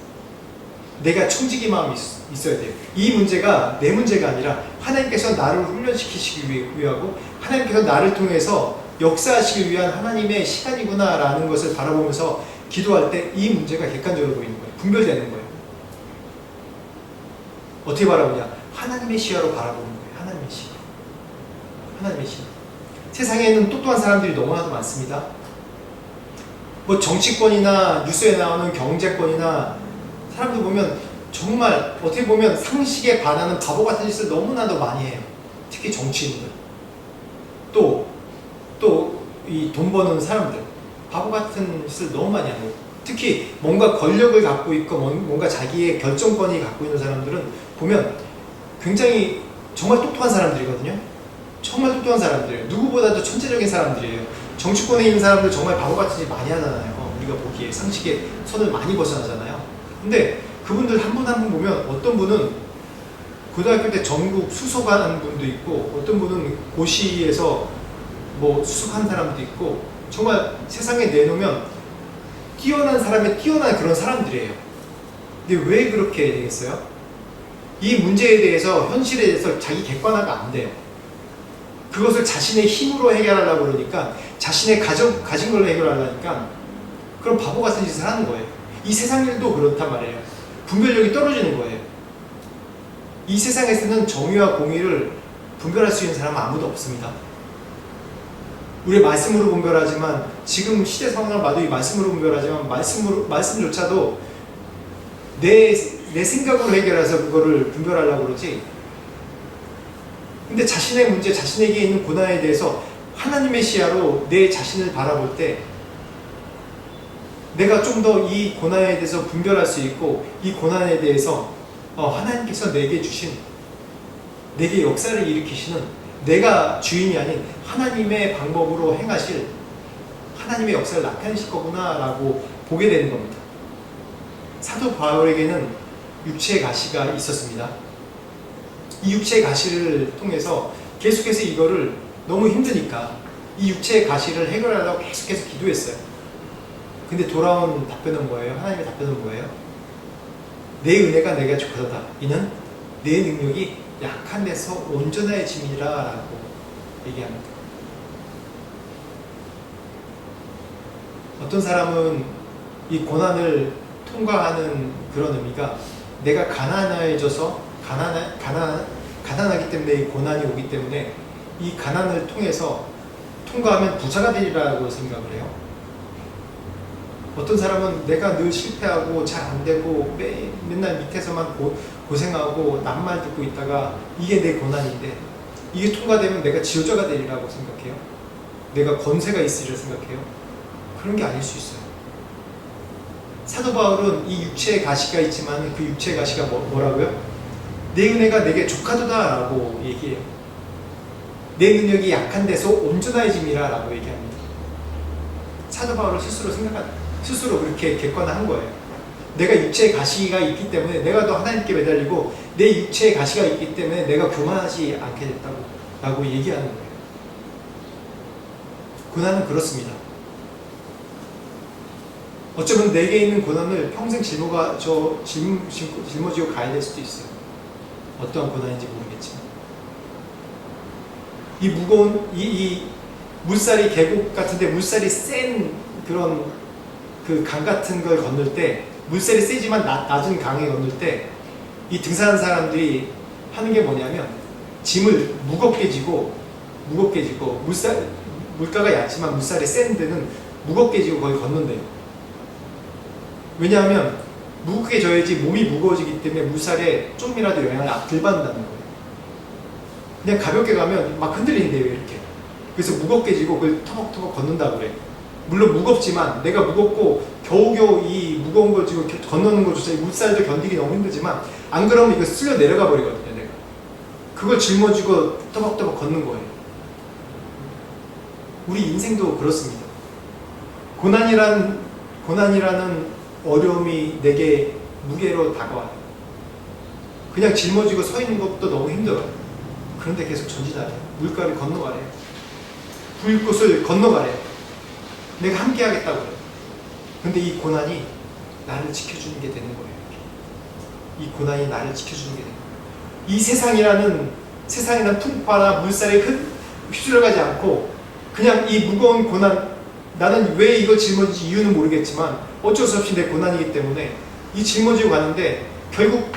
S1: 내가 청지기 마음이 있어야 돼요. 이 문제가 내 문제가 아니라 하나님께서 나를 훈련시키시기 위하고 하나님께서 나를 통해서 역사하시기 위한 하나님의 시간이구나 라는 것을 바라보면서 기도할 때 이 문제가 객관적으로 보이는 거예요. 분별되는 거예요. 어떻게 바라보냐? 하나님의 시야로 바라보는 거예요. 하나님의 시야. 하나님의 시야. 세상에는 똑똑한 사람들이 너무나도 많습니다. 뭐 정치권이나 뉴스에 나오는 경제권이나 사람들 보면 정말 어떻게 보면 상식에 반하는 바보 같은 짓을 너무나도 많이 해요. 특히 정치인들. 또 이 돈 버는 사람들. 바보 같은 짓을 너무 많이 하는 거예요. 특히 뭔가 권력을 갖고 있고 뭔가 자기의 결정권이 갖고 있는 사람들은 보면 굉장히 정말 똑똑한 사람들이거든요. 정말 똑똑한 사람들이에요. 누구보다도 천재적인 사람들이에요. 정치권에 있는 사람들 정말 바보 같은 짓 많이 하잖아요. 우리가 보기에 상식의 선을 많이 벗어나잖아요. 근데 그분들 한 분 한 분 보면 어떤 분은 고등학교 때 전국 수석하는 분도 있고 어떤 분은 고시에서 뭐 수석한 사람도 있고 정말 세상에 내놓으면 뛰어난 사람의 뛰어난 그런 사람들이에요. 근데 왜 그렇게 되겠어요? 이 문제에 대해서, 현실에 대해서 자기 객관화가 안 돼요. 그것을 자신의 힘으로 해결하려고 그러니까, 자신의 가진 걸로 해결하려니까 그런 바보 같은 짓을 하는 거예요. 이 세상 일도 그렇단 말이에요. 분별력이 떨어지는 거예요. 이 세상에서는 정의와 공의를 분별할 수 있는 사람은 아무도 없습니다. 우리 말씀으로 분별하지만, 지금 시대 상황을 봐도 이 말씀으로 분별하지만, 말씀조차도 내 생각으로 해결해서 그거를 분별하려고 그러지. 근데 자신의 문제, 자신에게 있는 고난에 대해서 하나님의 시야로 내 자신을 바라볼 때 내가 좀 더 이 고난에 대해서 분별할 수 있고, 이 고난에 대해서 하나님께서 내게 주신, 내게 역사를 일으키시는, 내가 주인이 아닌 하나님의 방법으로 행하실 하나님의 역사를 나타내실 거구나 라고 보게 되는 겁니다. 사도 바울에게는 육체의 가시가 있었습니다. 이 육체의 가시를 통해서 계속해서 이거를 너무 힘드니까 이 육체의 가시를 해결하려고 계속해서 기도했어요. 근데 돌아온 답변은 뭐예요? 하나님의 답변은 뭐예요? 내 은혜가 내가 족하다. 이는 내 능력이 약한 데서 온전해짐이라 라고 얘기합니다. 어떤 사람은 이 고난을 통과하는 그런 의미가, 내가 가난해져서 가난하기 때문에 이 고난이 오기 때문에 이 가난을 통해서 통과하면 부자가 되리라고 생각을 해요. 어떤 사람은 내가 늘 실패하고 잘 안 되고 맨날 밑에서만 고생하고 남말 듣고 있다가 이게 내 고난인데 이게 통과되면 내가 지도자가 되리라고 생각해요. 내가 권세가 있으리라 생각해요. 그런 게 아닐 수 있어요. 사도 바울은 이 육체의 가시가 있지만 그 육체의 가시가 뭐라고요? 내 은혜가 내게 족하도다 라고 얘기해요. 내 능력이 약한 데서 온전해짐이라 라고 얘기합니다. 사도 바울은 스스로 그렇게 객관화한 거예요. 내가 육체의 가시가 있기 때문에 내가 더 하나님께 매달리고, 내 육체의 가시가 있기 때문에 내가 교만하지 않게 됐다고 라고 얘기하는 거예요. 고난은 그렇습니다. 어쩌면 내게 있는 고난을 평생 짊어지고 가야 될 수도 있어요. 어떠한 고난인지 모르겠지만, 이 무거운 이 물살이, 계곡 같은데 물살이 센 그런 그 강 같은 걸 건널 때, 물살이 세지만 낮은 강에 건널 때 이 등산하는 사람들이 하는 게 뭐냐면, 짐을 무겁게 지고 물가가 얕지만 물살이 센 데는 무겁게 지고 거기 건넌대요. 왜냐하면 무겁게 져야지 몸이 무거워지기 때문에 물살에 조금이라도 영향을 덜 받는다는 거예요. 그냥 가볍게 가면 막 흔들린대요. 이렇게 그래서 무겁게 지고 그걸 터벅터벅 걷는다고 그래. 물론 무겁지만 내가 무겁고 겨우겨우 이 무거운 걸 지고 건너는 것조차 이 물살도 견디기 너무 힘들지만 안 그러면 이거 쓸려 내려가 버리거든요. 내가 그걸 짊어지고 터벅터벅 걷는 거예요. 우리 인생도 그렇습니다. 고난이라는 어려움이 내게 무게로 다가와요. 그냥 짊어지고 서 있는 것도 너무 힘들어요. 그런데 계속 전진하래요. 물가를 건너가래요. 불꽃을 건너가래요. 내가 함께 하겠다고 해요. 근데 이 고난이 나를 지켜주는 게 되는 거예요. 이 고난이 나를 지켜주는 게 되는 거예요. 이 세상이라는 풍파나 물살에 휩쓸려가지 않고 그냥 이 무거운 고난, 나는 왜 이거 짊어지지 이유는 모르겠지만 어쩔 수 없이 내 고난이기 때문에 이 짊어지고 가는데 결국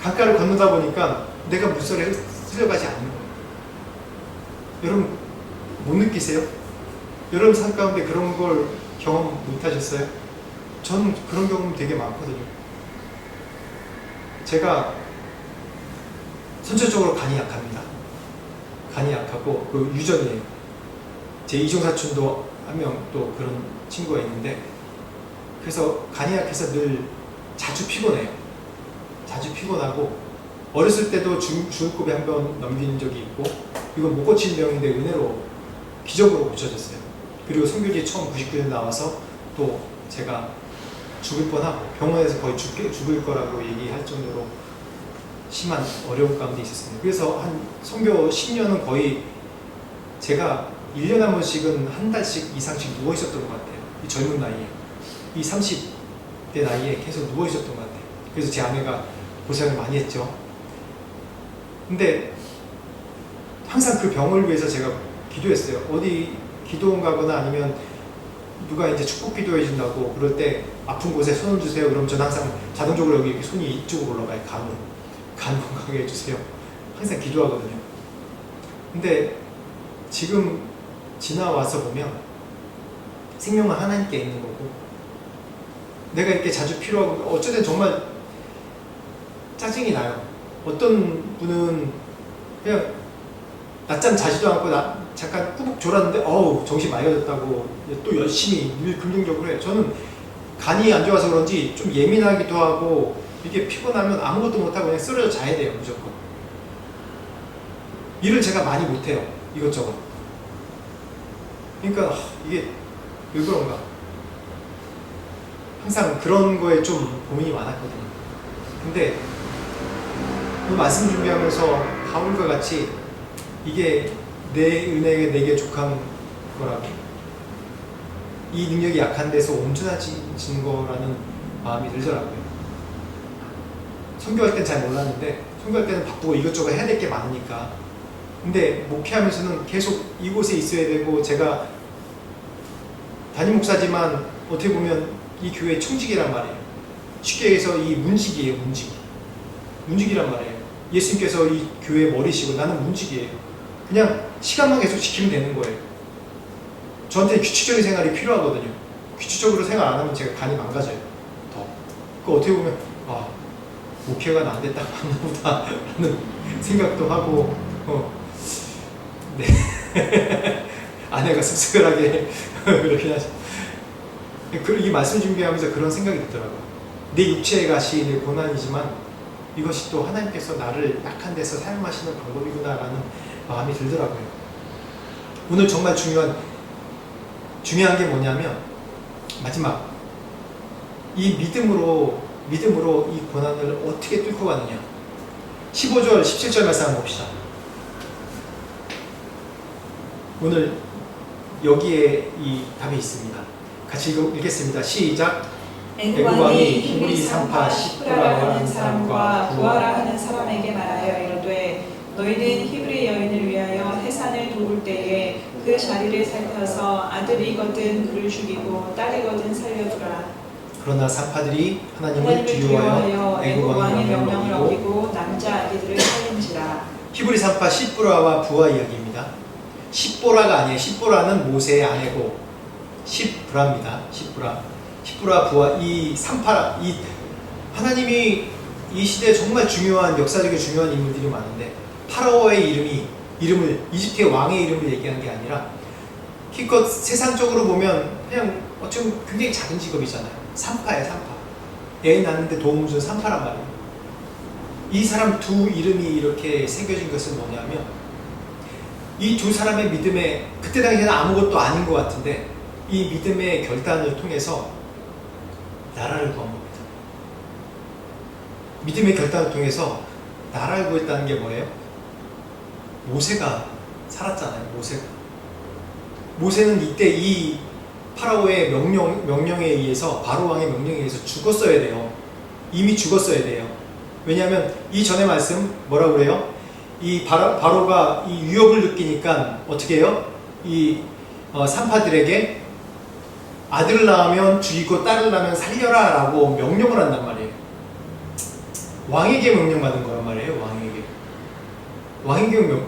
S1: 강가를 건너다 보니까 내가 물살에 휩쓸려가지 않는 거예요. 여러분 못 느끼세요? 여러분 삶 가운데 그런 걸 경험 못 하셨어요? 저는 그런 경험 되게 많거든요. 제가 선천적으로 간이 약합니다. 간이 약하고 그 유전이에요. 제 이종사촌도 한 명 또 그런 친구가 있는데 그래서 간이 약해서 늘 자주 피곤해요. 자주 피곤하고 어렸을 때도 죽을 고비 한 번 넘긴 적이 있고 이건 못 고치는 병인데 은혜로 기적으로 고쳐졌어요. 그리고 선교지에 처음 99년 나와서 또 제가 죽을 뻔하고 병원에서 거의 죽을 거라고 얘기할 정도로 심한 어려움 가운데 있었습니다. 그래서 한 선교 10년은 거의 제가 1년에 한 번씩은 한 달씩 이상씩 누워 있었던 것 같아요. 이 젊은 나이에. 이 30대 나이에 계속 누워 있었던 것 같아요. 그래서 제 아내가 고생을 많이 했죠. 근데 항상 그 병을 위해서 제가 기도했어요. 어디 기도원 가거나 아니면 누가 이제 축복 기도해 준다고 그럴 때 아픈 곳에 손을 주세요. 그럼 저는 항상 자동적으로 여기 이렇게 손이 이쪽으로 올라가요. 간 건강하게 해주세요. 항상 기도하거든요. 근데 지금 지나와서 보면 생명은 하나님께 있는 거고 내가 이렇게 자주 필요하고 어쩌든 정말 짜증이 나요. 어떤 분은 그냥 낮잠 자지도 않고 잠깐 꾸벅 졸았는데 정신 맑아졌다고 또 열심히 늘 긍정적으로 해요. 저는 간이 안 좋아서 그런지 좀 예민하기도 하고 이게 피곤하면 아무것도 못하고 그냥 쓰러져 자야 돼요. 무조건. 일을 제가 많이 못해요. 이것저것. 그러니까 이게 왜 그런가. 항상 그런 거에 좀 고민이 많았거든요. 근데 그 말씀 준비하면서 바울과 같이 이게 내 은혜가 내게 족한 거라고 이 능력이 약한 데서 온전해지는 거라는 마음이 들더라고요. 선교할 땐 잘 몰랐는데 선교할 때는 바쁘고 이것저것 해야 될 게 많으니까 근데 목회하면서는 계속 이곳에 있어야 되고 제가 담임 목사지만 어떻게 보면 이 교회의 청직이란 말이에요. 쉽게 해서 이 문직이에요. 문직이란 말이에요. 예수님께서 이 교회의 머리시고 나는 문직이에요. 그냥 시간만 계속 지키면 되는 거예요. 저한테는 규칙적인 생활이 필요하거든요. 규칙적으로 생활 안 하면 제가 간이 망가져요. 더. 그 어떻게 보면 목회가 안 됐다 하나 보다 라는 생각도 하고 네. 아내가 씁쓸하게 그렇게 하죠. 이 말씀 준비하면서 그런 생각이 들더라고요. 내 육체의 가시, 내 고난이지만 이것이 또 하나님께서 나를 약한 데서 사용하시는 방법이구나라는 마음이 들더라고요. 오늘 정말 중요한 게 뭐냐면 마지막 이 믿음으로 이 고난을 어떻게 뚫고 가느냐. 15절, 17절 말씀 한번 봅시다. 오늘 여기에 이 답이 있습니다. 같이 읽겠습니다. 시작.
S3: 애굽왕이 히브리 산파 시프라라 하는 사람과 부하라 하는 사람에게 말하여 이르되 너희는 히브리 여인을 위하여 해산을 도울 때에 그 자리를 살펴서 아들이거든 그를 죽이고 딸이거든 살려두라.
S1: 그러나 산파들이 하나님을 두려워하여
S3: 애굽 왕의 명령을 어기고 남자 아기들을 살린지라.
S1: 히브리 산파 시프라와 부하 이야기입니다. 시보라가 아니에요. 시보라는 모세의 아내고 시브라입니다. 시브라 부하 이 산파 이 하나님이 이 시대에 정말 중요한 역사적인 중요한 인물들이 많은데 파라오의 이름이 이름을, 이집트의 왕의 이름을 얘기한 게 아니라 기껏 세상적으로 보면 그냥 어쩌면 굉장히 작은 직업이잖아요. 산파예요, 산파. 애 낳는데 도움을 준 산파란 말이에요. 이 사람 두 이름이 이렇게 새겨진 것은 뭐냐면 이 두 사람의 믿음에, 그때 당시에는 아무것도 아닌 것 같은데 이 믿음의 결단을 통해서 나라를 구한 겁니다. 믿음의 결단을 통해서 나라를 구했다는 게 뭐예요? 모세가 살았잖아요. 모세는 이때 이 파라오의 명령에 의해서, 바로왕의 명령에 의해서 죽었어야 돼요. 이미 죽었어야 돼요. 왜냐하면 이 전에 말씀 뭐라고 그래요? 이 바로가 이 위협을 느끼니까 어떻게 해요? 이 산파들에게 아들을 낳으면 죽이고 딸을 낳으면 살려라 라고 명령을 한단 말이에요. 왕에게 명령받은 거란 말이에요.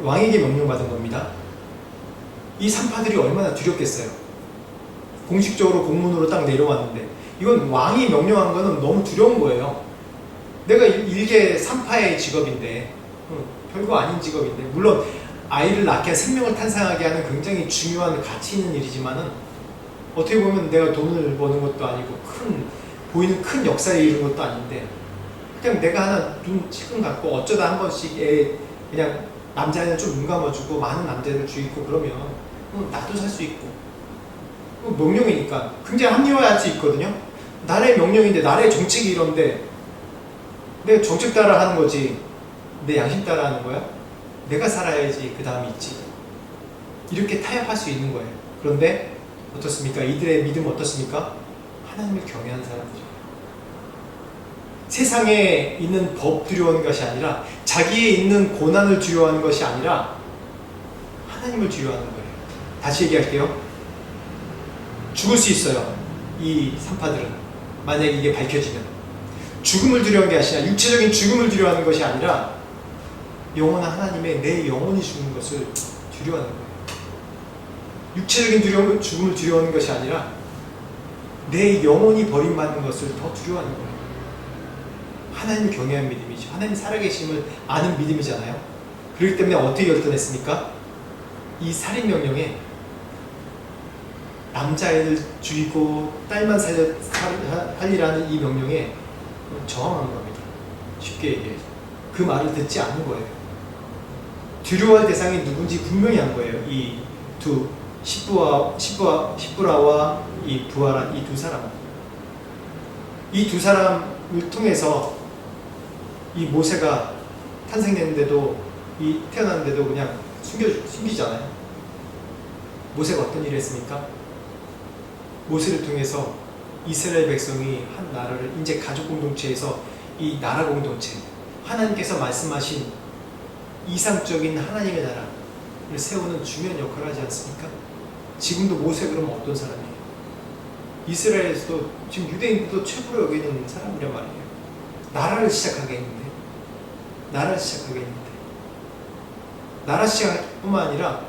S1: 왕에게 명령받은 겁니다. 이 산파들이 얼마나 두렵겠어요. 공식적으로 공문으로 딱 내려왔는데 이건 왕이 명령한 거는 너무 두려운 거예요. 내가 일개 산파의 직업인데 별거 아닌 직업인데, 물론 아이를 낳게, 생명을 탄생하게 하는 굉장히 중요한 가치 있는 일이지만은 어떻게 보면 내가 돈을 버는 것도 아니고 보이는 큰 역사에 이른 것도 아닌데 그냥 내가 하나 눈 찔끔 갖고 어쩌다 한 번씩 그냥 남자애는 좀 눈 감아주고 많은 남자애를 죽이고 그러면 나도 살 수 있고 명령이니까 굉장히 합리화할 수 있거든요. 나라의 명령인데, 나라의 정책이 이런데 내가 정책 따라 하는 거지 내 양심 따라 하는 거야? 내가 살아야지 그 다음이 있지. 이렇게 타협할 수 있는 거예요. 그런데 어떻습니까? 이들의 믿음 어떻습니까? 하나님을 경외하는 사람들이에요. 세상에 있는 법 두려워하는 것이 아니라, 자기에 있는 고난을 두려워하는 것이 아니라 하나님을 두려워하는 거예요. 다시 얘기할게요. 죽을 수 있어요. 이 산파들은. 만약에 이게 밝혀지면 죽음을 두려워하는 게 아니라, 육체적인 죽음을 두려워하는 것이 아니라 영원한 하나님의 내 영혼이 죽는 것을 두려워하는 거예요. 육체적인 죽음을 두려워하는 것이 아니라 내 영혼이 버림받는 것을 더 두려워하는 거예요. 하나님을 경외하는 믿음이죠. 하나님 살아계심을 아는 믿음이잖아요. 그렇기 때문에 어떻게 결단했습니까? 이 살인명령에 남자애를 죽이고 딸만 살리라는 이 명령에 저항한 겁니다. 쉽게 얘기해서. 그 말을 듣지 않는 거예요. 두려워할 대상이 누군지 분명히 한 거예요. 이 두 시브라와 이 부하라, 이 두 사람. 이 두 사람을 통해서 이 모세가 탄생했는데도, 태어났는데도 그냥 숨기잖아요. 모세가 어떤 일을 했습니까? 모세를 통해서 이스라엘 백성이 한 나라를, 이제 가족 공동체에서 이 나라 공동체, 하나님께서 말씀하신 이상적인 하나님의 나라를 세우는 중요한 역할을 하지 않습니까? 지금도 모세 그러면 어떤 사람이에요? 이스라엘에서도 지금 유대인들도 최고로 여기는 사람이란 말이에요. 나라 시작뿐만 아니라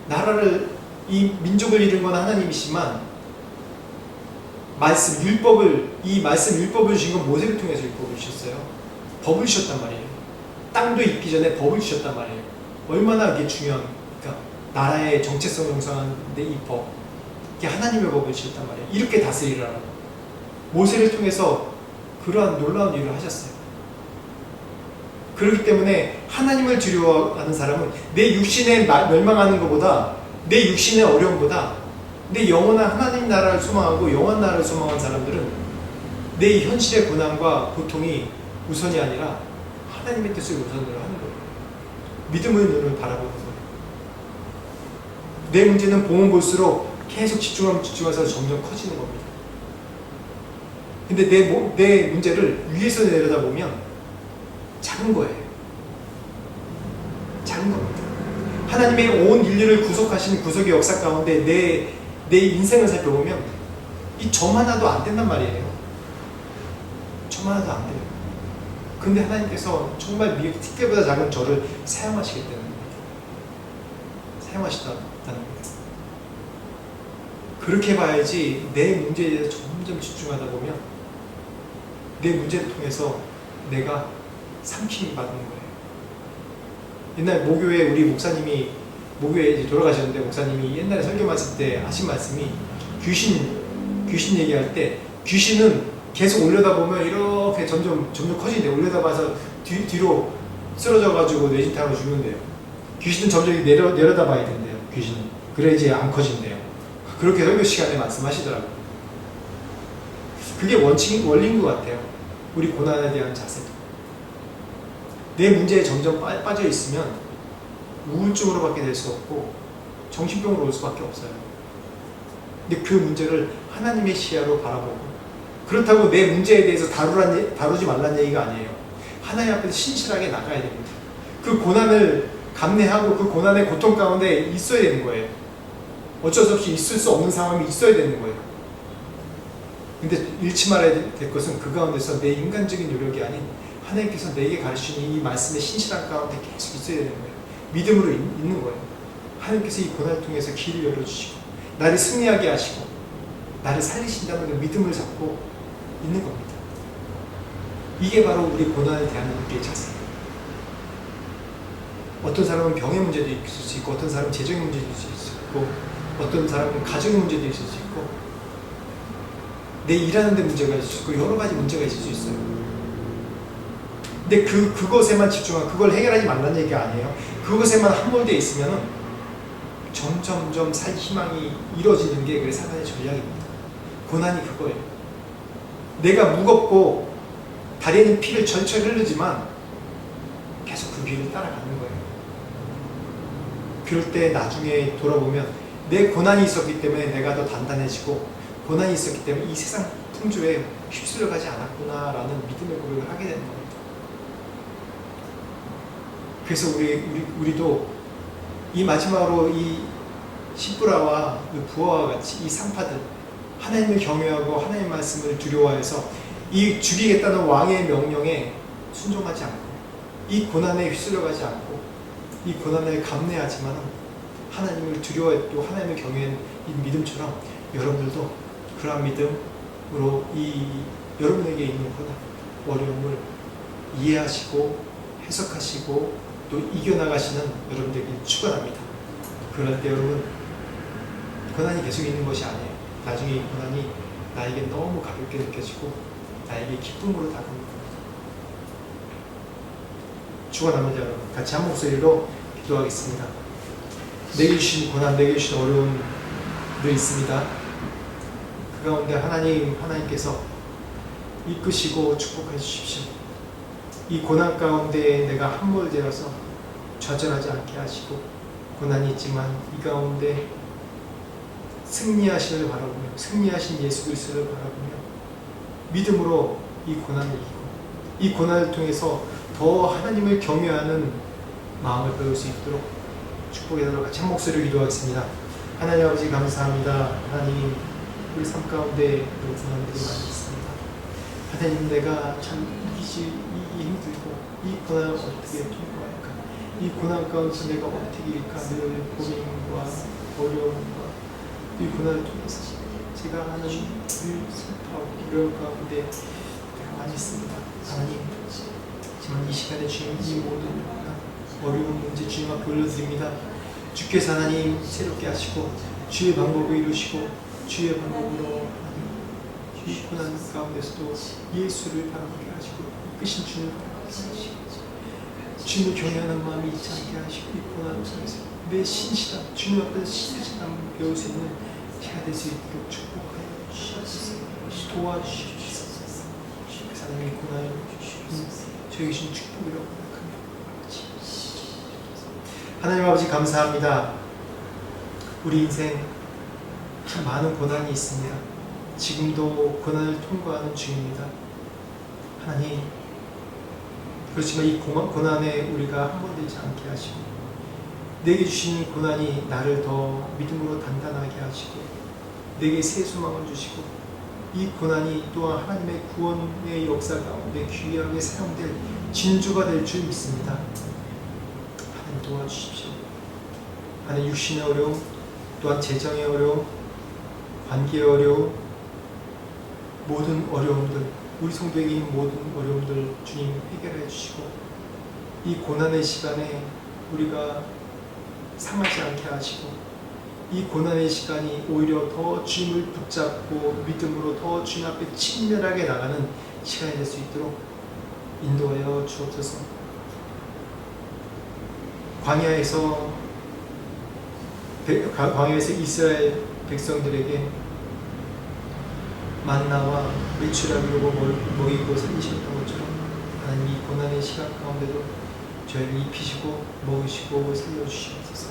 S1: 나라를, 이 민족을 이룬 건 하나님이시지만 이 말씀 율법을 주신 건 모세를 통해서 율법을 주셨어요. 법을 주셨단 말이에요. 땅도 있기 전에 법을 주셨단 말이에요. 얼마나 이게 중요한, 그러니까 나라의 정체성 형성하는데 이 법, 이게 하나님의 법을 주셨단 말이에요. 이렇게 다스리라고. 모세를 통해서 그러한 놀라운 일을 하셨어요. 그렇기 때문에 하나님을 두려워하는 사람은 내 육신에 멸망하는 것보다, 내 육신의 어려움보다 내 영원한 하나님 나라를 소망하고 영원 나라를 소망하는 사람들은 내 현실의 고난과 고통이 우선이 아니라 하나님의 뜻을 우선으로 하는 거예요. 믿음의 눈을 바라보는 거예요. 내 문제는 보면 볼수록 계속 집중해서 점점 커지는 겁니다. 근데 내 문제를 위에서 내려다보면 작은 거예요. 작은 겁니다. 하나님의 온 인류를 구속하신 구속의 역사 가운데 내 인생을 살펴보면 이 점 하나도 안 된단 말이에요. 점 하나도 안 돼요. 근데 하나님께서 정말 티끌보다 작은 저를 사용하시겠다는 겁니다. 사용하시다는 겁니다. 그렇게 봐야지 내 문제에 대해서 점점 집중하다 보면 내 문제를 통해서 내가 삼킴 받는 거예요. 옛날 모교회 우리 목사님이 모교회 이제 돌아가셨는데 목사님이 옛날에 설교 말씀 때 하신 말씀이 귀신 얘기할 때 귀신은 계속 올려다보면 이렇게 점점 커지는데 올려다봐서 뒤로 쓰러져가지고 뇌진탕으로 죽는데요. 귀신은 점점 내려다봐야 된대요. 귀신은 그래 이제 안 커진대요. 그렇게 설교 시간에 말씀하시더라고요. 그게 원리인 것 같아요. 우리 고난에 대한 자세도. 내 문제에 점점 빠져 있으면 우울증으로밖에 될 수 없고 정신병으로 올 수밖에 없어요. 근데 그 문제를 하나님의 시야로 바라보고, 그렇다고 내 문제에 대해서 다루지 말란 얘기가 아니에요. 하나님 앞에서 신실하게 나가야 됩니다. 그 고난을 감내하고 그 고난의 고통 가운데 있어야 되는 거예요. 어쩔 수 없이 있을 수 없는 상황이 있어야 되는 거예요. 근데 잃지 말아야 될 것은 그 가운데서 내 인간적인 노력이 아닌 하나님께서 내게 가르치는 이 말씀의 신실한 가운데 계속 있어야 되는 거예요. 믿음으로 있는 거예요. 하나님께서 이 고난을 통해서 길을 열어주시고 나를 승리하게 하시고 나를 살리신다는 그 믿음을 잡고 있는 겁니다. 이게 바로 우리 고난에 대한 우리의 자세예요. 어떤 사람은 병의 문제도 있을 수 있고, 어떤 사람은 재정의 문제도 있을 수 있고, 어떤 사람은 가정의 문제도 있을 수 있고, 내 일하는 데 문제가 있을 수 있고, 여러 가지 문제가 있을 수 있어요. 근데 그것에만 집중하고 그걸 해결하지 말라는 얘기가 아니에요. 그것에만 함몰되어 있으면 점점점 살 희망이 이루어지는 게 그게 사단의 전략입니다. 고난이 그거예요. 내가 무겁고 다리에는 피를 절철 흐르지만 계속 그 길을 따라가는 거예요. 그럴 때 나중에 돌아보면 내 고난이 있었기 때문에 내가 더 단단해지고, 고난이 있었기 때문에 이 세상 풍조에 휩쓸려 가지 않았구나라는 믿음의 고백을 하게 되는 겁니다. 그래서 우리도 이 마지막으로 이 시브라와 부하와 같이 이 상파들, 하나님을 경외하고 하나님의 말씀을 두려워해서 이 죽이겠다는 왕의 명령에 순종하지 않고, 이 고난에 휩쓸려가지 않고, 이 고난을 감내하지만 하나님을 두려워했고 하나님을 경외한 이 믿음처럼 여러분들도 그러한 믿음으로 여러분에게 있는 고난, 어려움을 이해하시고 해석하시고 또 이겨나가시는 여러분들에게 축원합니다. 그럴 때 여러분, 고난이 계속 있는 것이 아니에요. 나중에 이 고난이 나에게 너무 가볍게 느껴지고 나에게 기쁨으로 다가옵니다. 축원합니다. 여러분, 같이 한 목소리로 기도하겠습니다. 내게 주신 고난, 내게 주신 어려움들 있습니다. 그 가운데 하나님께서 이끄시고 축복해 주십시오. 이 고난 가운데 내가 함몰되어서 좌절하지 않게 하시고, 고난이 있지만 이 가운데 승리하심을 바라보며, 승리하신 예수 그리스도를 바라보며 믿음으로 이 고난을 이기고, 이 고난을 통해서 더 하나님을 경외하는 마음을 배울 수 있도록 축복해달라고 같이 한 목소리로 기도하겠습니다. 하나님 아버지 감사합니다. 하나님, 우리 삶 가운데 고난들이 많이 있습니다. 하나님, 내가 참 이기기 힘들고 이 고난을 어떻게 통과할까, 이 고난 가운데서 내가 어떻게 이길까, 늘 고민과 어려움과 이 고난을 통해서 제가 하는 슬퍼하고 어려움 가운데 내가 많이 있습니다. 하나님, 하지만 이 시간에 주님 이 모든 어려운 문제 주님 앞에 올려드립니다. 주께서 하나님 새롭게 하시고 주의 방법을 이루시고 주의 방법으로 하나님 이 고난 가운데서도 예수를 바라보게 하시고 이끄신 주님을 바라보게 하시고 주님을 경외하는 마음이 있지 않게 하시고 이 고난을 통해서 내 신실함, 주님 앞에서 신실함을 배울 수 있는 제가 될 수 있도록 축복하여 주시옵소서. 도와주시옵소서. 그래서 하나님 이 고난을 저에게 주신 축복이라고 생각합니다. 하나님 아버지 감사합니다. 우리 인생 참 많은 고난이 있습니다. 지금도 고난을 통과하는 중입니다. 하나님, 그렇지만 이 고난에 우리가 함몰되지 않게 하시고 내게 주신 고난이 나를 더 믿음으로 단단하게 하시고 내게 새 소망을 주시고 이 고난이 또한 하나님의 구원의 역사 가운데 귀하게 사용될 진주가 될 줄 믿습니다. 하나님 도와주십시오. 하나님, 육신의 어려움, 또한 재정의 어려움, 관계의 어려움, 모든 어려움들, 우리 성도에게 있는 모든 어려움들 주님 해결해 주시고 이 고난의 시간에 우리가 상하지 않게 하시고 이 고난의 시간이 오히려 더 주님을 붙잡고 믿음으로 더 주님 앞에 친밀하게 나가는 시간이 될 수 있도록 인도하여 주옵소서. 광야에서 이스라엘 백성들에게 만나와 메추라기로 먹이고 살리셨던 것처럼 하나님 이 고난의 시간 가운데도 저희를 입히시고 먹으시고 살려주시옵소서.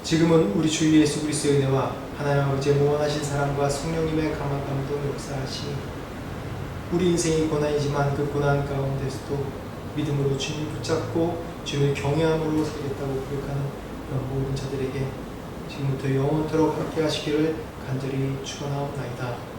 S1: 지금은 우리 주 예수 그리스도의 은혜와 하나님 아버지의 무한하신 사랑과 성령님의 강한 감동 역사하시니 우리 인생이 고난이지만 그 고난 가운데서도 믿음으로 주님 붙잡고 주님을 경외함으로 살겠다고 고백하는 그런 모든 자들에게 지금부터 영원토록 함께 하시기를 간절히 축원하옵나이다.